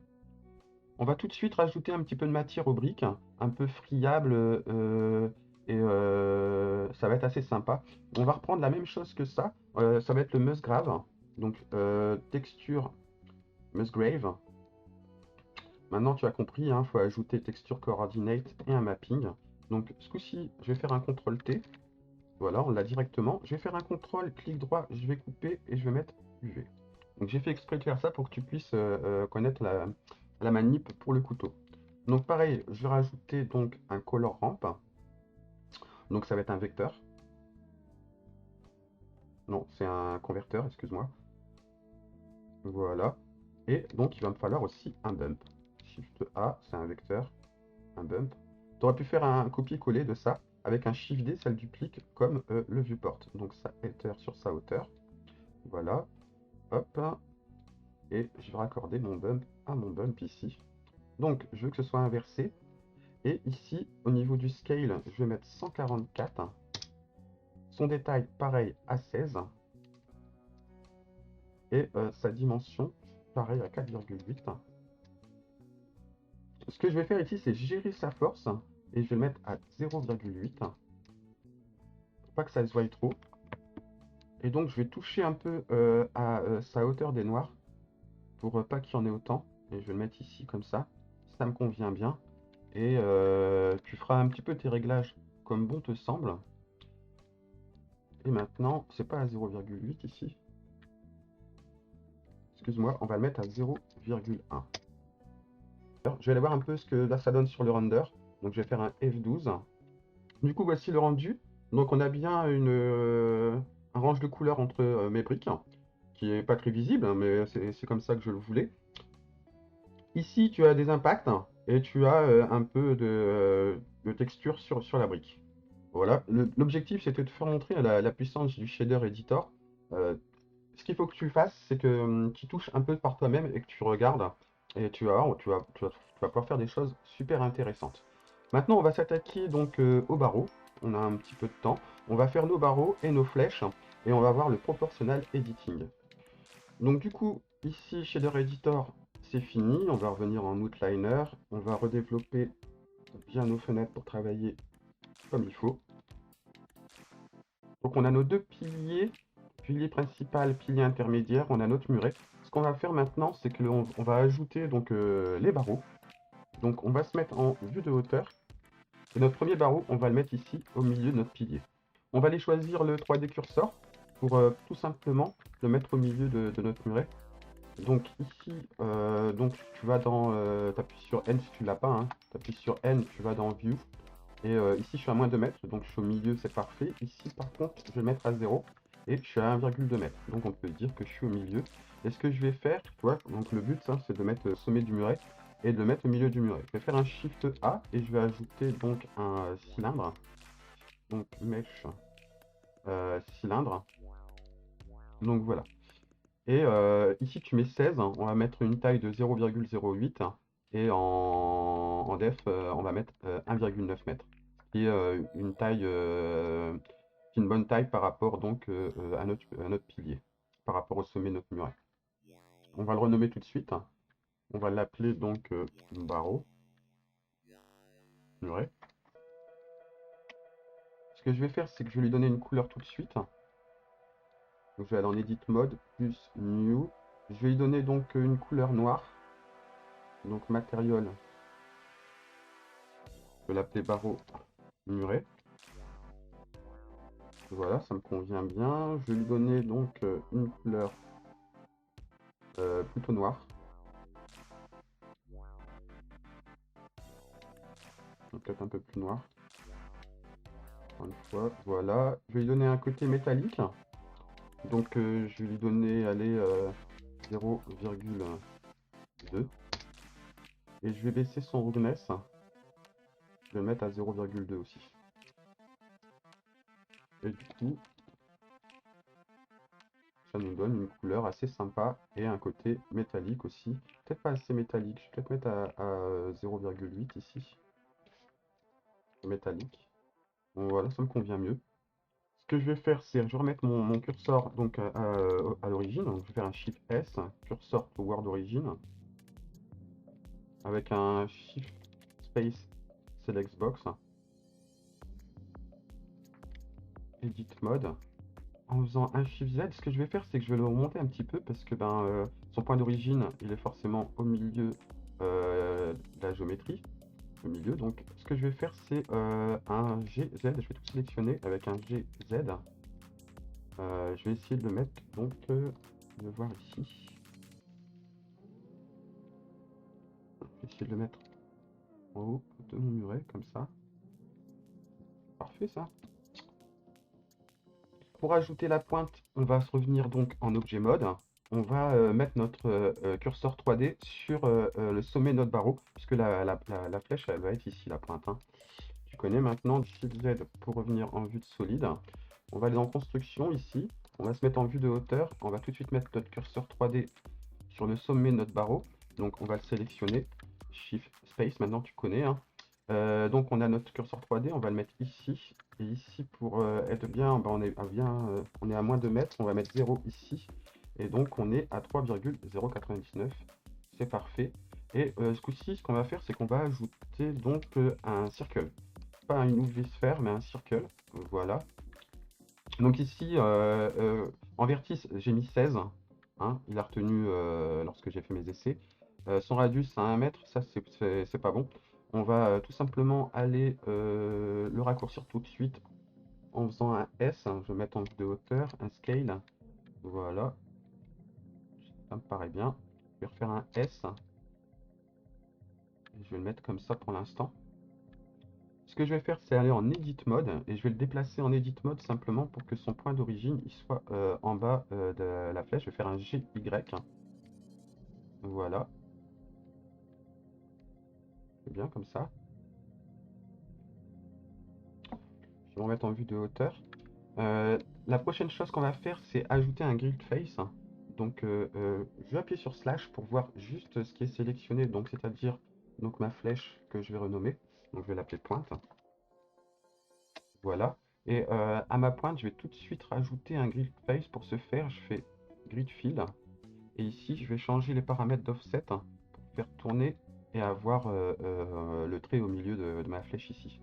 Speaker 2: On va tout de suite rajouter un petit peu de matière aux briques, un peu friable, ça va être assez sympa. On va reprendre la même chose que ça. Ça va être le Musgrave. Donc texture Musgrave. Maintenant tu as compris, il faut ajouter texture coordinate et un mapping. Donc ce coup-ci, je vais faire un CTRL-T. Voilà, on l'a directement. Je vais faire un contrôle, clic droit, je vais couper et je vais mettre UV. Donc j'ai fait exprès de faire ça pour que tu puisses connaître la manip pour le couteau. Donc pareil, je vais rajouter donc un color ramp. Donc ça va être un vecteur. Non, c'est un converteur, excuse-moi. Voilà. Et donc il va me falloir aussi un bump. Shift A, c'est un vecteur, un bump. Tu aurais pu faire un copier-coller de ça. Avec un Shift D, ça le duplique comme le viewport. Donc ça étire sur sa hauteur. Voilà. Hop. Et je vais raccorder mon bump à mon bump ici. Donc je veux que ce soit inversé. Et ici, au niveau du scale, je vais mettre 144. Son détail, pareil, à 16. Et sa dimension, pareil, à 4,8. Ce que je vais faire ici, c'est gérer sa force. Et je vais le mettre à 0,8. Pour pas que ça se voie trop. Et donc, je vais toucher un peu à sa hauteur des noirs. Pour pas qu'il y en ait autant. Et je vais le mettre ici, comme ça. Ça me convient bien. Et tu feras un petit peu tes réglages comme bon te semble. Et maintenant, c'est pas à 0,8 ici. Excuse-moi, on va le mettre à 0,1. Je vais aller voir un peu ce que là ça donne sur le render. Donc je vais faire un F12. Du coup, voici le rendu. Donc on a bien un range de couleurs entre mes briques, qui est pas très visible, mais c'est comme ça que je le voulais. Ici, tu as des impacts et tu as un peu de texture sur la brique. Voilà, l'objectif c'était de faire montrer la puissance du shader editor. Ce qu'il faut que tu fasses, c'est que tu touches un peu par toi-même et que tu regardes. Et tu vas pouvoir faire des choses super intéressantes. Maintenant, on va s'attaquer donc aux barreaux. On a un petit peu de temps. On va faire nos barreaux et nos flèches. Et on va voir le proportional editing. Donc du coup, ici, Shader Editor, c'est fini. On va revenir en Outliner. On va redévelopper bien nos fenêtres pour travailler comme il faut. Donc on a nos deux piliers. Pilier principal, pilier intermédiaire, on a notre muret. Ce qu'on va faire maintenant, c'est que on va ajouter donc les barreaux. Donc on va se mettre en vue de hauteur. Et notre premier barreau, on va le mettre ici au milieu de notre pilier. On va aller choisir le 3D cursor pour tout simplement le mettre au milieu de notre muret. Donc ici, donc tu vas dans, tu appuies sur N si tu l'as pas, tu appuies sur N, tu vas dans View. Et ici je suis à moins 2 mètres, donc je suis au milieu, c'est parfait. Ici par contre, je vais le mettre à 0 et je suis à 1,2 mètres. Donc on peut dire que je suis au milieu. Et ce que je vais faire, tu vois, donc le but, c'est de mettre le sommet du muret et de le mettre au milieu du muret. Je vais faire un Shift A et je vais ajouter donc un cylindre. Donc mesh cylindre. Donc voilà. Et ici tu mets 16, on va mettre une taille de 0,08 et en def on va mettre 1,9 mètres. Qui est une taille, une bonne taille par rapport donc à notre pilier, par rapport au sommet de notre muret. On va le renommer tout de suite. On va l'appeler donc barreau muret. Ce que je vais faire, c'est que je vais lui donner une couleur tout de suite. Donc, je vais aller en Edit Mode, plus New. Je vais lui donner donc une couleur noire. Donc Material, je vais l'appeler barreau muret. Voilà, ça me convient bien. Je vais lui donner donc une couleur plutôt noire. Peut-être un peu plus noir. Encore une fois, voilà. Je vais lui donner un côté métallique. Donc je vais lui donner, allez, 0,2. Et je vais baisser son roughness. Je vais le mettre à 0,2 aussi. Et du coup, ça nous donne une couleur assez sympa et un côté métallique aussi. Peut-être pas assez métallique, je vais peut-être mettre à 0,8 ici. Métallique. Bon, voilà, ça me convient mieux. Ce que je vais faire, c'est je vais remettre mon curseur donc à l'origine. Donc, je vais faire un Shift S, cursor toward origin, avec un Shift Space Select Box, Edit Mode. En faisant un Shift Z, ce que je vais faire, c'est que je vais le remonter un petit peu parce que son point d'origine, il est forcément au milieu de la géométrie, au milieu. Donc, ce que je vais faire, c'est un GZ. Je vais tout sélectionner avec un GZ. Je vais essayer de le mettre, donc, le voir ici. Je vais essayer de le mettre en haut de mon muret, comme ça. Parfait, ça. Pour ajouter la pointe, on va se revenir donc en objet mode. On va mettre notre curseur 3D sur le sommet de notre barreau, puisque la flèche, elle va être ici, la pointe. Hein. Tu connais maintenant, Shift Z pour revenir en vue de solide. On va aller en construction ici. On va se mettre en vue de hauteur. On va tout de suite mettre notre curseur 3D sur le sommet de notre barreau. Donc on va le sélectionner. Shift Space, maintenant tu connais. Hein. Donc on a notre curseur 3D, on va le mettre ici. Et ici pour être bien, on est à moins de mètres, on va mettre 0 ici. Et donc on est à 3,099. C'est parfait. Et ce coup-ci, ce qu'on va faire, c'est qu'on va ajouter donc un circle. Pas une UV-sphère, mais un circle. Voilà. Donc ici, en vertice, j'ai mis 16. Hein, il a retenu lorsque j'ai fait mes essais. Son radius à 1 mètre, ça c'est pas bon. On va tout simplement aller le raccourcir tout de suite en faisant un S. Je vais mettre en vue de hauteur, un scale. Voilà, ça me paraît bien. Je vais refaire un S. Je vais le mettre comme ça pour l'instant. Ce que je vais faire, c'est aller en Edit Mode et je vais le déplacer en Edit Mode simplement pour que son point d'origine il soit en bas de la flèche. Je vais faire un GY. Voilà, c'est bien comme ça. Je vais me remettre en vue de hauteur. La prochaine chose qu'on va faire, c'est ajouter un grid face. Donc, je vais appuyer sur slash pour voir juste ce qui est sélectionné, donc c'est-à-dire donc ma flèche que je vais renommer. Donc, je vais l'appeler pointe. Voilà. Et à ma pointe, je vais tout de suite rajouter un grid face. Pour ce faire, je fais grid fill. Et ici, je vais changer les paramètres d'offset pour faire tourner et avoir le trait au milieu de ma flèche ici.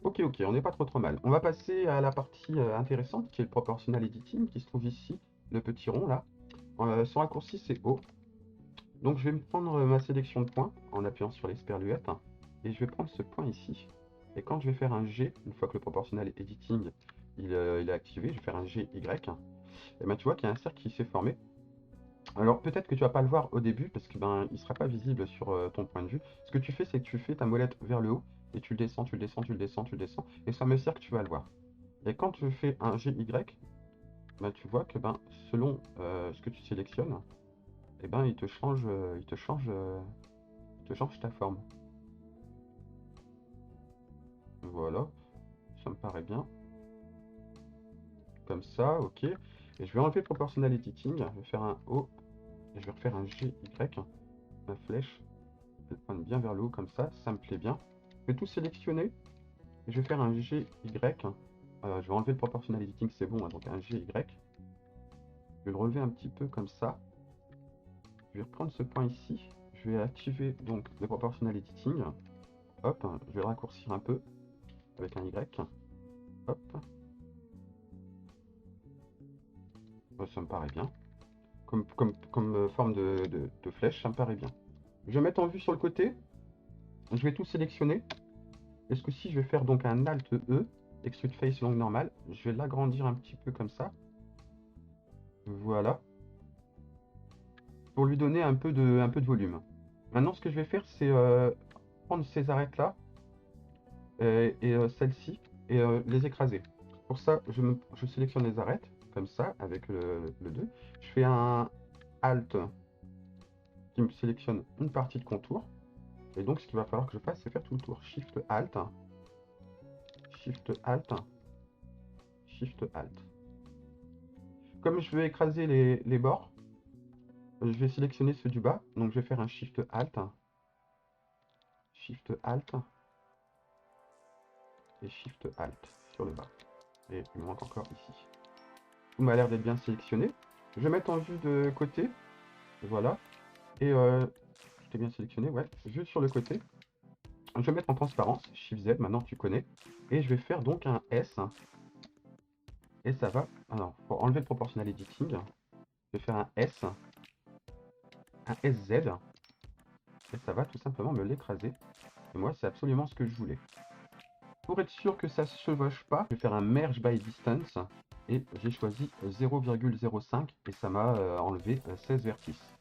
Speaker 2: Ok, ok, on n'est pas trop mal. On va passer à la partie intéressante qui est le proportional editing qui se trouve ici, le petit rond là. Son raccourci c'est O. Donc je vais me prendre ma sélection de points en appuyant sur l'esperluette et je vais prendre ce point ici. Et quand je vais faire un G, une fois que le proportional editing il est activé, je vais faire un GY. Et ben tu vois qu'il y a un cercle qui s'est formé. Alors peut-être que tu vas pas le voir au début parce que il sera pas visible sur ton point de vue. Ce que tu fais, c'est que tu fais ta molette vers le haut et tu le descends, tu le descends, tu le descends, tu le descends, et ça me sert que tu vas le voir. Et quand je fais un GY, tu vois que selon ce que tu sélectionnes, et il te change ta forme. Voilà, ça me paraît bien. Comme ça, ok. Et je vais enlever Proportional Editing, je vais faire un O, et je vais refaire un GY, ma flèche. Elle pointe bien vers le haut comme ça me plaît bien. Je vais tout sélectionner. Je vais faire un GY. Je vais enlever le proportional editing, c'est bon, hein, donc un GY. Je vais le relever un petit peu comme ça. Je vais reprendre ce point ici. Je vais activer donc le proportional editing. Hop, je vais le raccourcir un peu avec un Y. Hop. Ça me paraît bien. Comme forme de flèche, ça me paraît bien. Je vais mettre en vue sur le côté. Je vais tout sélectionner. Et ce coup-ci, je vais faire donc un Alt E, Extrude Face Long Normal. Je vais l'agrandir un petit peu comme ça. Voilà. Pour lui donner un peu de volume. Maintenant, ce que je vais faire, c'est prendre ces arêtes-là et celles-ci et les écraser. Pour ça, je sélectionne les arêtes, comme ça, avec le 2. Je fais un Alt qui me sélectionne une partie de contour. Et donc, ce qu'il va falloir que je fasse, c'est faire tout le tour. Shift Alt, Shift Alt, Shift Alt. Comme je veux écraser les bords, je vais sélectionner ceux du bas. Donc je vais faire un Shift Alt. Shift Alt. Et Shift Alt sur le bas. Et il me manque encore ici. Tout m'a l'air d'être bien sélectionné. Je vais mettre en vue de côté. Voilà. Et j'étais bien sélectionné, ouais. Vue sur le côté. Je vais mettre en transparence. Shift Z, maintenant tu connais. Et je vais faire donc un S. Et ça va. Alors, pour enlever le proportional editing, je vais faire un S. Un SZ. Et ça va tout simplement me l'écraser. Et moi, c'est absolument ce que je voulais. Pour être sûr que ça ne se chevauche pas, je vais faire un Merge by Distance. Et j'ai choisi 0,05 et ça m'a enlevé 16 vertices.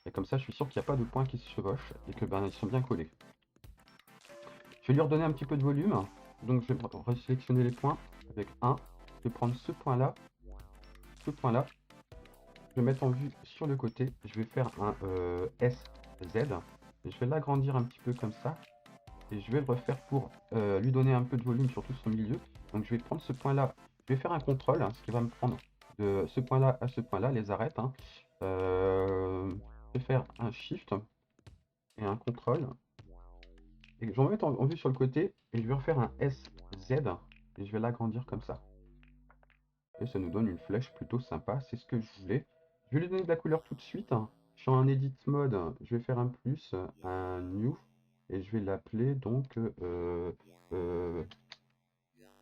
Speaker 2: Et comme ça, je suis sûr qu'il n'y a pas de points qui se chevauchent et que ils sont bien collés. Je vais lui redonner un petit peu de volume. Donc je vais resélectionner les points avec 1. Je vais prendre ce point-là, ce point-là. Je vais mettre en vue sur le côté. Je vais faire un SZ. Et je vais l'agrandir un petit peu comme ça. Et je vais le refaire pour lui donner un peu de volume sur tout son milieu. Donc je vais prendre ce point-là. Je vais faire un contrôle, ce qui va me prendre de ce point-là à ce point-là, les arêtes. Je vais faire un shift et un contrôle. Et je vais en mettre en vue sur le côté. Et je vais refaire un SZ. Et je vais l'agrandir comme ça. Et ça nous donne une flèche plutôt sympa. C'est ce que je voulais. Je vais lui donner de la couleur tout de suite. Je suis en edit mode. Je vais faire un plus, un new. Et je vais l'appeler donc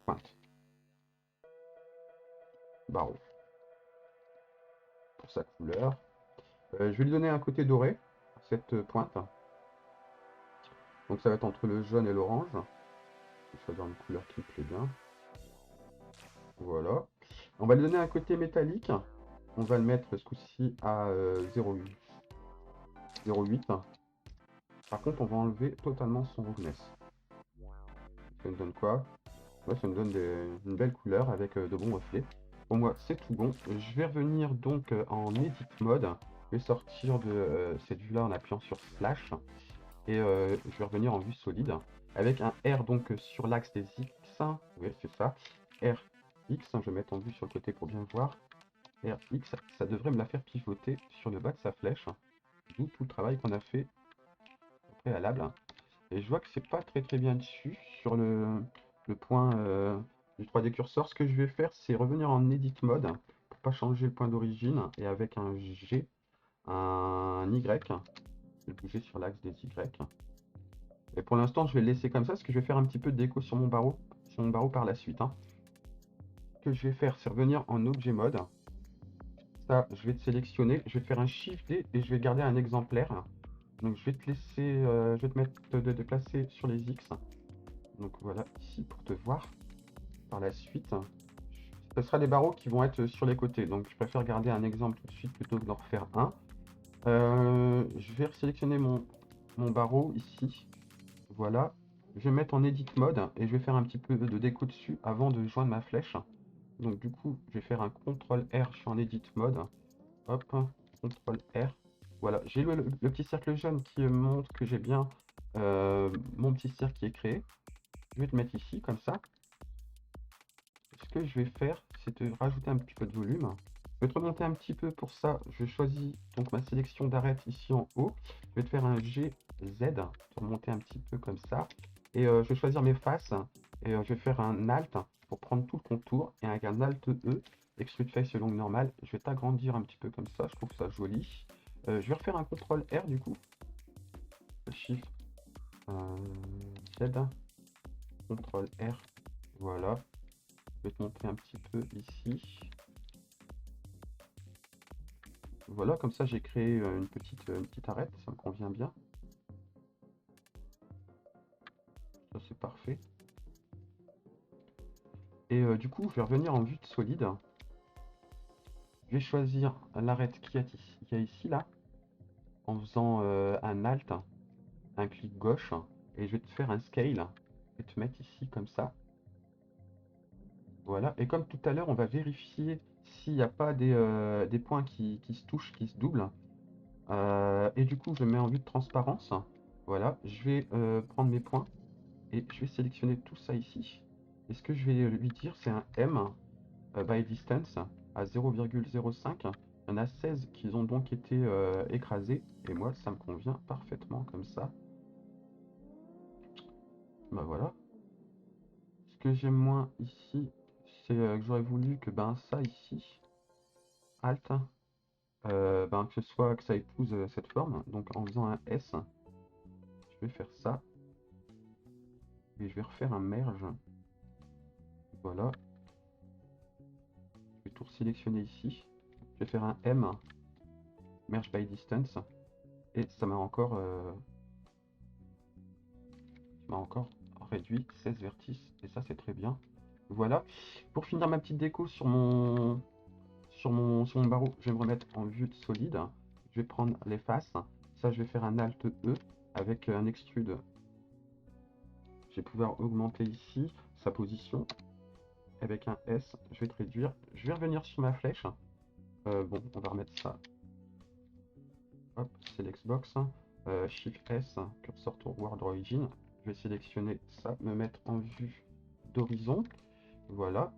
Speaker 2: pointe. Barreau. Pour sa couleur. Je vais lui donner un côté doré, cette pointe. Donc ça va être entre le jaune et l'orange. Je vais choisir une couleur qui me plaît bien. Voilà. On va lui donner un côté métallique. On va le mettre ce coup-ci à 0,8. Par contre, on va enlever totalement son roughness. Ça me donne quoi? Ouais, ça me donne une belle couleur avec de bons reflets. Pour moi, c'est tout bon. Je vais revenir donc en edit mode. Je vais sortir de cette vue-là en appuyant sur slash. Et je vais revenir en vue solide. Avec un R donc sur l'axe des X. Oui, c'est ça. RX, je vais mettre en vue sur le côté pour bien voir. RX, ça devrait me la faire pivoter sur le bas de sa flèche. D'où tout le travail qu'on a fait au préalable. Et je vois que c'est pas très bien dessus. Sur le point du 3D cursor, ce que je vais faire, c'est revenir en edit mode pour pas changer le point d'origine. Et avec un G, un Y, je vais bouger sur l'axe des Y. Et pour l'instant, je vais le laisser comme ça, parce que je vais faire un petit peu de déco sur mon barreau par la suite. Ce que je vais faire, c'est revenir en objet mode. Ça, je vais te sélectionner, je vais te faire un Shift D et je vais garder un exemplaire. Donc je vais te laisser, je vais te mettre de déplacer sur les X. Donc voilà, ici pour te voir. Par la suite, ce sera des barreaux qui vont être sur les côtés. Donc je préfère garder un exemple tout de suite plutôt que d'en refaire un. Je vais sélectionner mon barreau ici. Voilà. Je vais mettre en edit mode et je vais faire un petit peu de déco dessus avant de joindre ma flèche. Donc du coup, je vais faire un CTRL R, je suis en edit mode. Hop, CTRL R. Voilà, j'ai le petit cercle jaune qui montre que j'ai bien mon petit cercle qui est créé. Je vais te mettre ici, comme ça. Ce que je vais faire, c'est de rajouter un petit peu de volume. Je vais te remonter un petit peu pour ça. Je choisis donc ma sélection d'arête ici en haut. Je vais te faire un GZ, te remonter un petit peu comme ça. Et je vais choisir mes faces. Et je vais faire un Alt pour prendre tout le contour. Et avec un Alt E, Extrude Face longue normale, je vais t'agrandir un petit peu comme ça. Je trouve ça joli. Je vais refaire un CTRL R du coup. Shift Z. CTRL R. Voilà. Je vais te montrer un petit peu ici. Voilà, comme ça j'ai créé une petite arête, ça me convient bien. Ça c'est parfait. Et du coup, je vais revenir en vue de solide. Je vais choisir l'arête qu'il y a ici, là, en faisant un Alt, un clic gauche, et je vais te faire un Scale, et te mettre ici comme ça. Voilà, et comme tout à l'heure, on va vérifier s'il n'y a pas des points qui se touchent, qui se doublent. Et du coup, je mets en vue de transparence. Voilà, je vais prendre mes points et je vais sélectionner tout ça ici. Et ce que je vais lui dire, c'est un M. by distance à 0,05. Il y en a 16 qui ont donc été écrasés. Et moi, ça me convient parfaitement comme ça. Bah voilà. Ce que j'aime moins ici, c'est que j'aurais voulu que ben ça ici, Alt, ben, que ce soit que ça épouse cette forme. Donc en faisant un S, je vais faire ça. Et je vais refaire un merge. Voilà. Je vais tout sélectionner ici. Je vais faire un M, merge by distance. Et ça m'a encore réduit 16 vertices. Et ça, c'est très bien. Voilà. Pour finir ma petite déco sur mon barreau, je vais me remettre en vue de solide. Je vais prendre les faces. Ça, je vais faire un Alt E avec un extrude. Je vais pouvoir augmenter ici sa position. Avec un S, je vais te réduire. Je vais revenir sur ma flèche. Bon, on va remettre ça. Hop, Select Box. Shift S, cursor toward origin. Je vais sélectionner ça, me mettre en vue d'horizon. Voilà.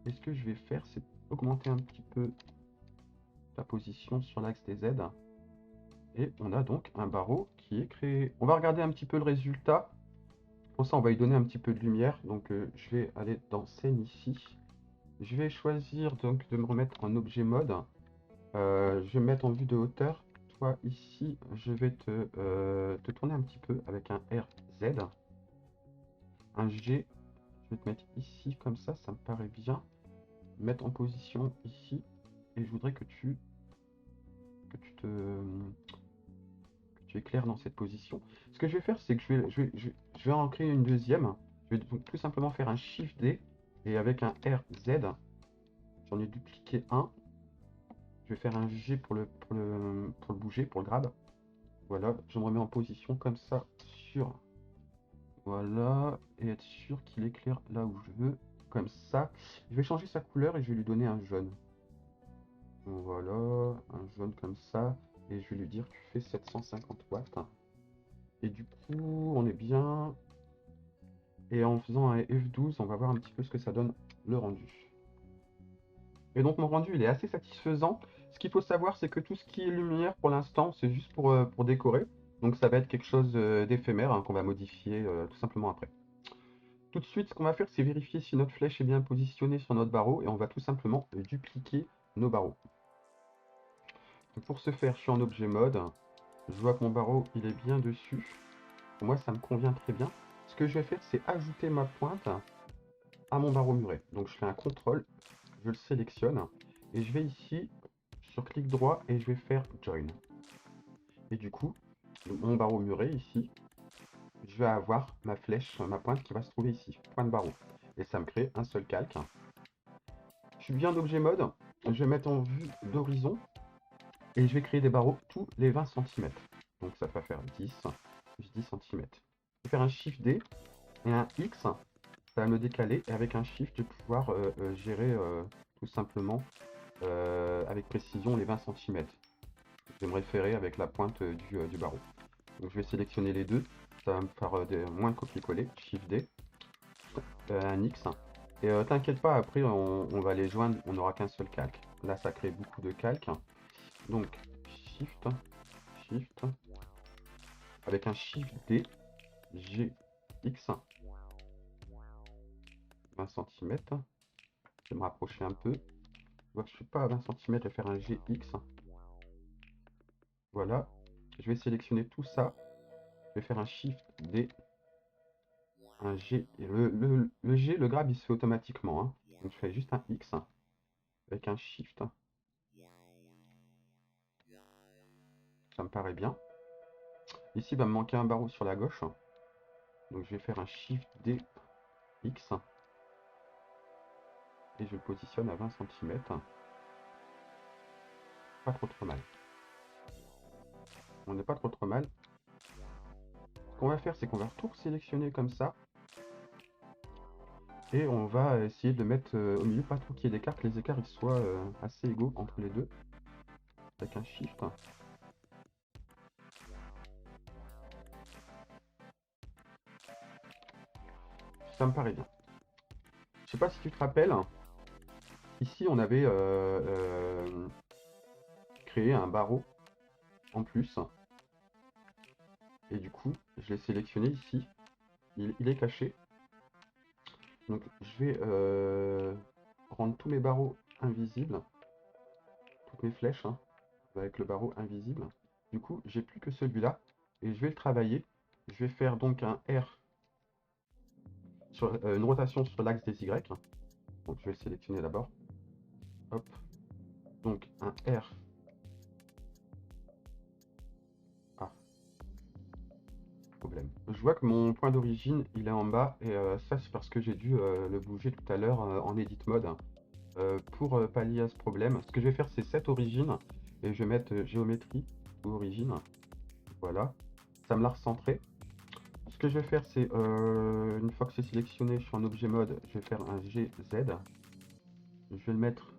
Speaker 2: Et ce que je vais faire, c'est augmenter un petit peu la position sur l'axe des Z. Et on a donc un barreau qui est créé. On va regarder un petit peu le résultat. Pour ça, on va lui donner un petit peu de lumière. Donc, je vais aller dans scène ici. Je vais choisir donc de me remettre en objet mode. Je vais me mettre en vue de hauteur. Toi, ici, je vais te tourner un petit peu avec un RZ. Un G. Je vais te mettre ici comme ça me paraît bien. Mettre en position ici. Et je voudrais que tu éclaires dans cette position. Ce que je vais faire, c'est que je vais en créer une deuxième. Je vais donc tout simplement faire un Shift D et avec un RZ, j'en ai dupliqué un. Je vais faire un G pour le bouger, pour le grab. Voilà, je me remets en position comme ça sur. Voilà, et être sûr qu'il éclaire là où je veux, comme ça. Je vais changer sa couleur et je vais lui donner un jaune. Voilà, un jaune comme ça. Et je vais lui dire tu fais 750 watts. Et du coup, on est bien. Et en faisant un F12, on va voir un petit peu ce que ça donne le rendu. Et donc mon rendu, il est assez satisfaisant. Ce qu'il faut savoir, c'est que tout ce qui est lumière, pour l'instant, c'est juste pour décorer. Donc ça va être quelque chose d'éphémère hein, qu'on va modifier tout simplement après. Tout de suite, ce qu'on va faire, c'est vérifier si notre flèche est bien positionnée sur notre barreau. Et on va tout simplement dupliquer nos barreaux. Donc pour ce faire, je suis en objet mode. Je vois que mon barreau, il est bien dessus. Pour moi, ça me convient très bien. Ce que je vais faire, c'est ajouter ma pointe à mon barreau muré. Donc je fais un contrôle, je le sélectionne et je vais ici sur clic droit et je vais faire join. Et du coup, mon barreau muré ici, je vais avoir ma flèche, ma pointe qui va se trouver ici, point de barreau. Et ça me crée un seul calque. Je suis bien d'objet mode, je vais mettre en vue d'horizon et je vais créer des barreaux tous les 20 cm. Donc ça va faire 10 plus 10 cm. Je vais faire un Shift D et un X, ça va me décaler et avec un Shift, je vais pouvoir gérer tout simplement avec précision les 20 cm. Je vais me référer avec la pointe du barreau. Donc je vais sélectionner les deux, ça va me faire moins de copier-coller, Shift D, un X. Et t'inquiète pas, après on va les joindre, on n'aura qu'un seul calque. Là ça crée beaucoup de calques. Donc Shift, Shift, avec un Shift D, G, X, 20 cm. Je vais me rapprocher un peu. Je vois que je suis pas à 20 cm, je vais faire un GX. Voilà. Je vais sélectionner tout ça. Je vais faire un Shift D, un G. Et le G, le grab, il se fait automatiquement. Hein. Donc je fais juste un X avec un Shift. Ça me paraît bien. Ici, il va me manquer un barreau sur la gauche. Donc je vais faire un Shift D, X. Et je le positionne à 20 cm. Pas trop mal. On n'est pas trop mal. Ce qu'on va faire, c'est qu'on va tout sélectionner comme ça. Et on va essayer de le mettre au milieu, pas trop qu'il y ait d'écart, que les écarts ils soient assez égaux entre les deux. Avec un Shift. Ça me paraît bien. Je sais pas si tu te rappelles, Ici, on avait créé un barreau en plus. Et du coup, je l'ai sélectionné ici. Il est caché. Donc, je vais rendre tous mes barreaux invisibles. Toutes mes flèches, hein, avec le barreau invisible. Du coup, j'ai plus que celui-là. Et je vais le travailler. Je vais faire donc un R sur une rotation sur l'axe des Y. Donc, je vais le sélectionner d'abord. Hop. Donc, un R. Ah, problème. Je vois que mon point d'origine, il est en bas. Et ça, c'est parce que j'ai dû le bouger tout à l'heure en edit mode. Pour pallier à ce problème, ce que je vais faire, c'est cette origine. Et je vais mettre géométrie ou origine. Voilà. Ça me l'a recentré. Ce que je vais faire, c'est, une fois que c'est sélectionné, je suis en objet mode, je vais faire un GZ. Je vais le mettre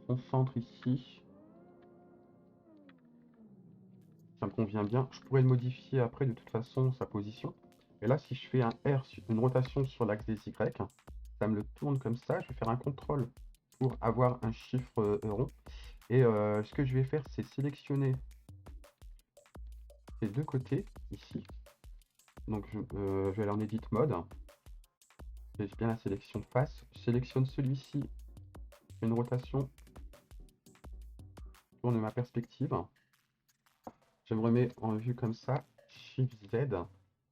Speaker 2: son centre ici. Ça me convient bien. Je pourrais le modifier après, de toute façon, sa position. Et là, si je fais un R, une rotation sur l'axe des Y, ça me le tourne comme ça. Je vais faire un contrôle pour avoir un chiffre rond. Et ce que je vais faire, c'est sélectionner les deux côtés, ici. Donc, je vais aller en edit mode. J'ai bien la sélection face. Je sélectionne celui-ci, une rotation, tourne ma perspective. Je me remets en vue comme ça, Shift Z,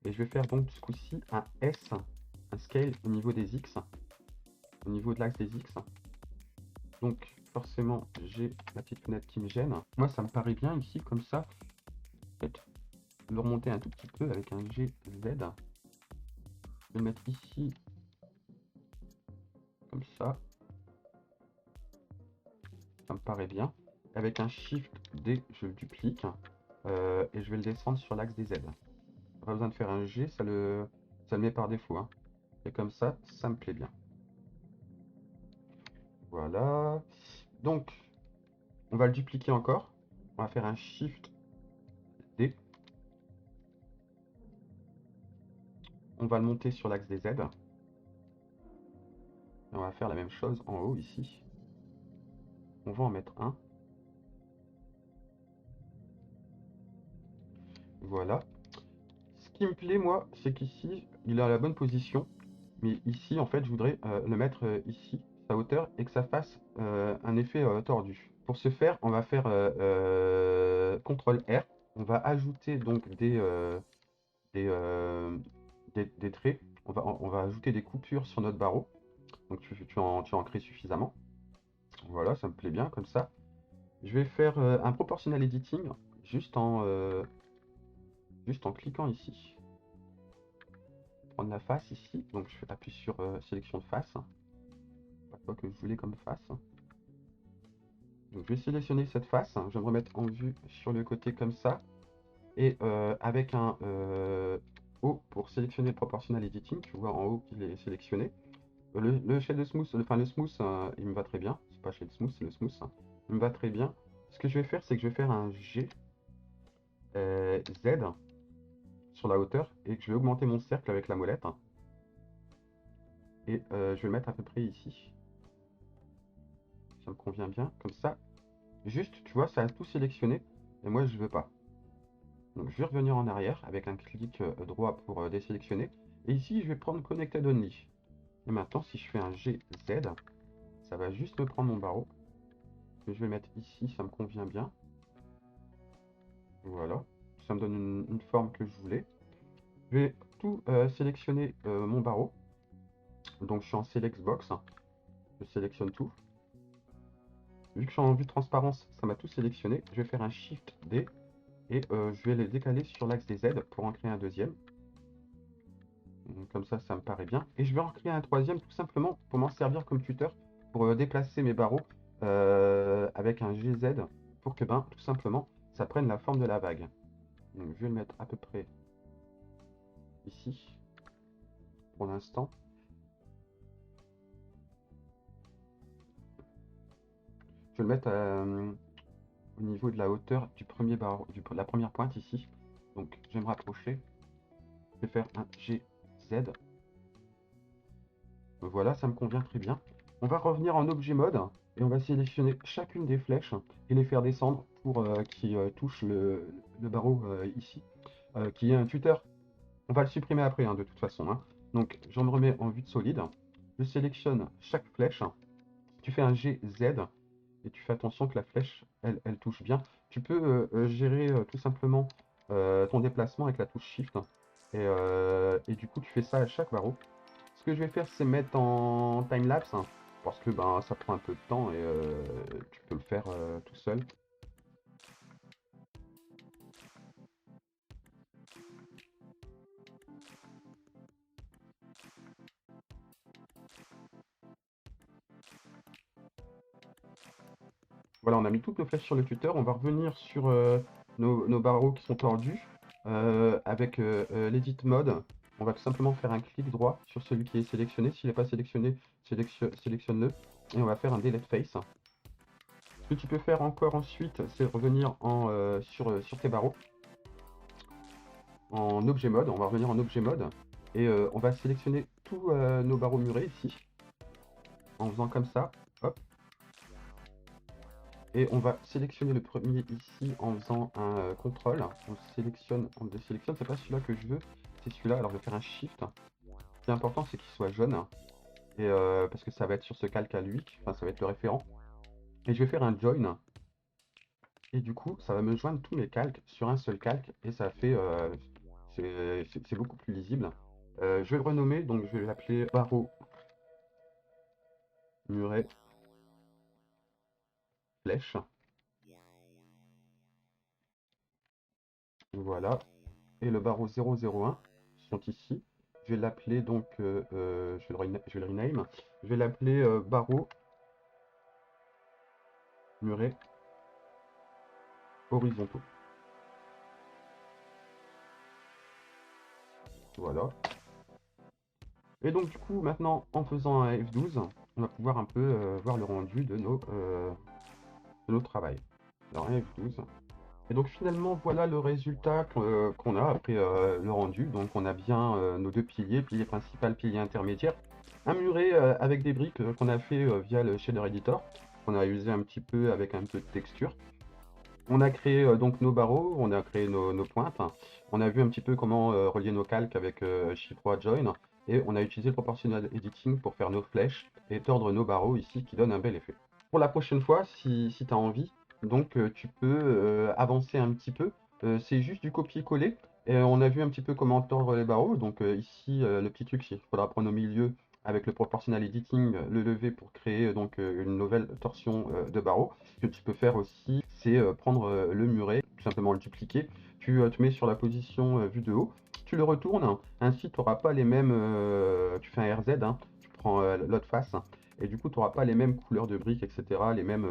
Speaker 2: et je vais faire donc ce coup-ci un S, un scale au niveau des X, au niveau de l'axe des X. Donc forcément, j'ai la petite fenêtre qui me gêne. Moi, ça me paraît bien ici, comme ça. Peut-être le remonter un tout petit peu avec un GZ. Je vais le mettre ici, comme ça. Ça me paraît bien. Avec un Shift D, je le duplique. Et je vais le descendre sur l'axe des Z. Pas besoin de faire un G, ça le met par défaut, hein. Et comme ça me plaît bien. Voilà. Donc, on va le dupliquer encore. On va faire un Shift D. On va le monter sur l'axe des Z. Et on va faire la même chose en haut ici. On va en mettre un. Voilà. Ce qui me plaît, moi, c'est qu'ici, il est à la bonne position. Mais ici, en fait, je voudrais le mettre ici, sa hauteur, et que ça fasse un effet tordu. Pour ce faire, on va faire CTRL R. On va ajouter donc des, euh, des traits. On va ajouter des coupures sur notre barreau. Donc tu en crées suffisamment. Voilà, ça me plaît bien comme ça. Je vais faire un proportional editing juste en cliquant ici. Prendre la face ici. Donc je appuie sur sélection de face. Pas quoi que je voulais comme face. Donc je vais sélectionner cette face. Je vais me remettre en vue sur le côté comme ça. Et avec un O pour sélectionner le proportional editing. Tu vois en haut qu'il est sélectionné. Le shade smooth, enfin le smooth, il me va très bien. C'est pas shade smooth, c'est le smooth. Il me va très bien. Ce que je vais faire, c'est que je vais faire un G Z sur la hauteur et que je vais augmenter mon cercle avec la molette. Et je vais le mettre à peu près ici. Ça me convient bien, comme ça. Juste, tu vois, ça a tout sélectionné et moi je veux pas. Donc je vais revenir en arrière avec un clic droit pour désélectionner. Et ici, je vais prendre Connected Only. Et maintenant, si je fais un GZ, ça va juste me prendre mon barreau. Que je vais mettre ici, ça me convient bien. Voilà. Ça me donne une forme que je voulais. Je vais tout sélectionner mon barreau. Donc je suis en Select Box. Je sélectionne tout. Vu que je suis en vue de transparence, ça m'a tout sélectionné. Je vais faire un Shift D et je vais les décaler sur l'axe des Z pour en créer un deuxième. Comme ça me paraît bien. Et je vais en créer un troisième tout simplement pour m'en servir comme tuteur pour déplacer mes barreaux avec un GZ pour que tout simplement ça prenne la forme de la vague. Donc je vais le mettre à peu près ici pour l'instant. Je vais le mettre au niveau de la hauteur du premier barreau, la première pointe ici. Donc je vais me rapprocher. Je vais faire un GZ. Voilà, ça me convient très bien. On va revenir en objet mode. Et on va sélectionner chacune des flèches et les faire descendre pour qu'ils touchent le barreau ici, qui est un tuteur. On va le supprimer après, hein, de toute façon, hein. Donc, je me remets en vue de solide. Je sélectionne chaque flèche. Tu fais un GZ et tu fais attention que la flèche, elle touche bien. Tu peux gérer tout simplement ton déplacement avec la touche Shift. Et du coup, tu fais ça à chaque barreau. Ce que je vais faire, c'est mettre en time-lapse, hein, parce que ben, ça prend un peu de temps et tu peux le faire tout seul. Voilà, on a mis toutes nos flèches sur le tuteur. On va revenir sur nos barreaux qui sont tordus. Avec l'edit mode, on va tout simplement faire un clic droit sur celui qui est sélectionné. S'il n'est pas sélectionné, sélectionne-le. Et on va faire un delete face. Ce que tu peux faire encore ensuite, c'est revenir sur tes barreaux. En objet mode, on va revenir en objet mode. Et on va sélectionner tous nos barreaux murés ici. En faisant comme ça. Hop. Et on va sélectionner le premier ici en faisant un contrôle. On désélectionne, c'est pas celui-là que je veux, c'est celui-là. Alors je vais faire un shift. Ce qui est important, c'est qu'il soit jaune. Et parce que ça va être sur ce calque à lui, enfin ça va être le référent. Et je vais faire un join. Et du coup, ça va me joindre tous mes calques sur un seul calque. Et ça fait. C'est beaucoup plus lisible. Je vais le renommer, donc je vais l'appeler barreau muret flèche. Voilà. Et le barreau 001 sont ici. Je vais l'appeler donc, je vais le rename. Je vais l'appeler barreau muret horizontaux. Voilà. Et donc du coup, maintenant, en faisant un F12, on va pouvoir un peu voir le rendu de nos travails. Alors un F12. Et donc finalement, voilà le résultat qu'on a après le rendu. Donc on a bien nos deux piliers, pilier principal, pilier intermédiaire. Un muret avec des briques qu'on a fait via le shader editor. On a usé un petit peu avec un peu de texture. On a créé donc nos barreaux, on a créé nos pointes. On a vu un petit peu comment relier nos calques avec Shift3 Join. Et on a utilisé le proportional editing pour faire nos flèches et tordre nos barreaux ici qui donne un bel effet. Pour la prochaine fois, si tu as envie, donc tu peux avancer un petit peu. C'est juste du copier-coller. Et on a vu un petit peu comment tordre les barreaux. Donc ici, le petit truc, il faudra prendre au milieu avec le proportional editing, le lever pour créer donc une nouvelle torsion de barreau. Ce que tu peux faire aussi, c'est prendre le muret, tout simplement le dupliquer. Tu te mets sur la position vue de haut, tu le retournes. Ainsi, tu n'auras pas les mêmes. Tu fais un RZ, hein, tu prends l'autre face. Et du coup, tu n'auras pas les mêmes couleurs de briques, etc. Les mêmes,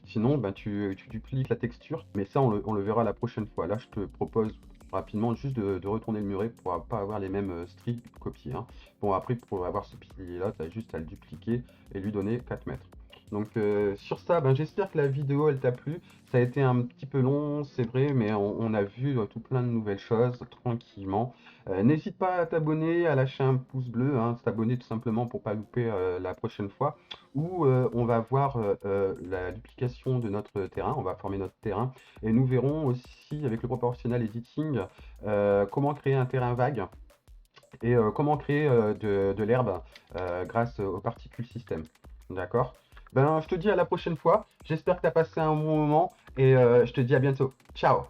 Speaker 2: sinon, ben, tu dupliques la texture. Mais ça, on le verra la prochaine fois. Là, je te propose rapidement juste de retourner le muret pour pas avoir les mêmes strips copiés, hein. Bon, après, pour avoir ce pilier là, tu as juste à le dupliquer et lui donner 4 mètres. Donc sur ça, ben, j'espère que la vidéo elle t'a plu. Ça a été un petit peu long, c'est vrai, mais on a vu tout plein de nouvelles choses tranquillement. N'hésite pas à t'abonner, à lâcher un pouce bleu, hein, t'abonner tout simplement pour pas louper la prochaine fois, où on va voir la duplication de notre terrain, on va former notre terrain, et nous verrons aussi avec le proportional editing comment créer un terrain vague et comment créer de l'herbe grâce aux particules système. D'accord? Ben, je te dis à la prochaine fois. J'espère que tu as passé un bon moment et je te dis à bientôt. Ciao!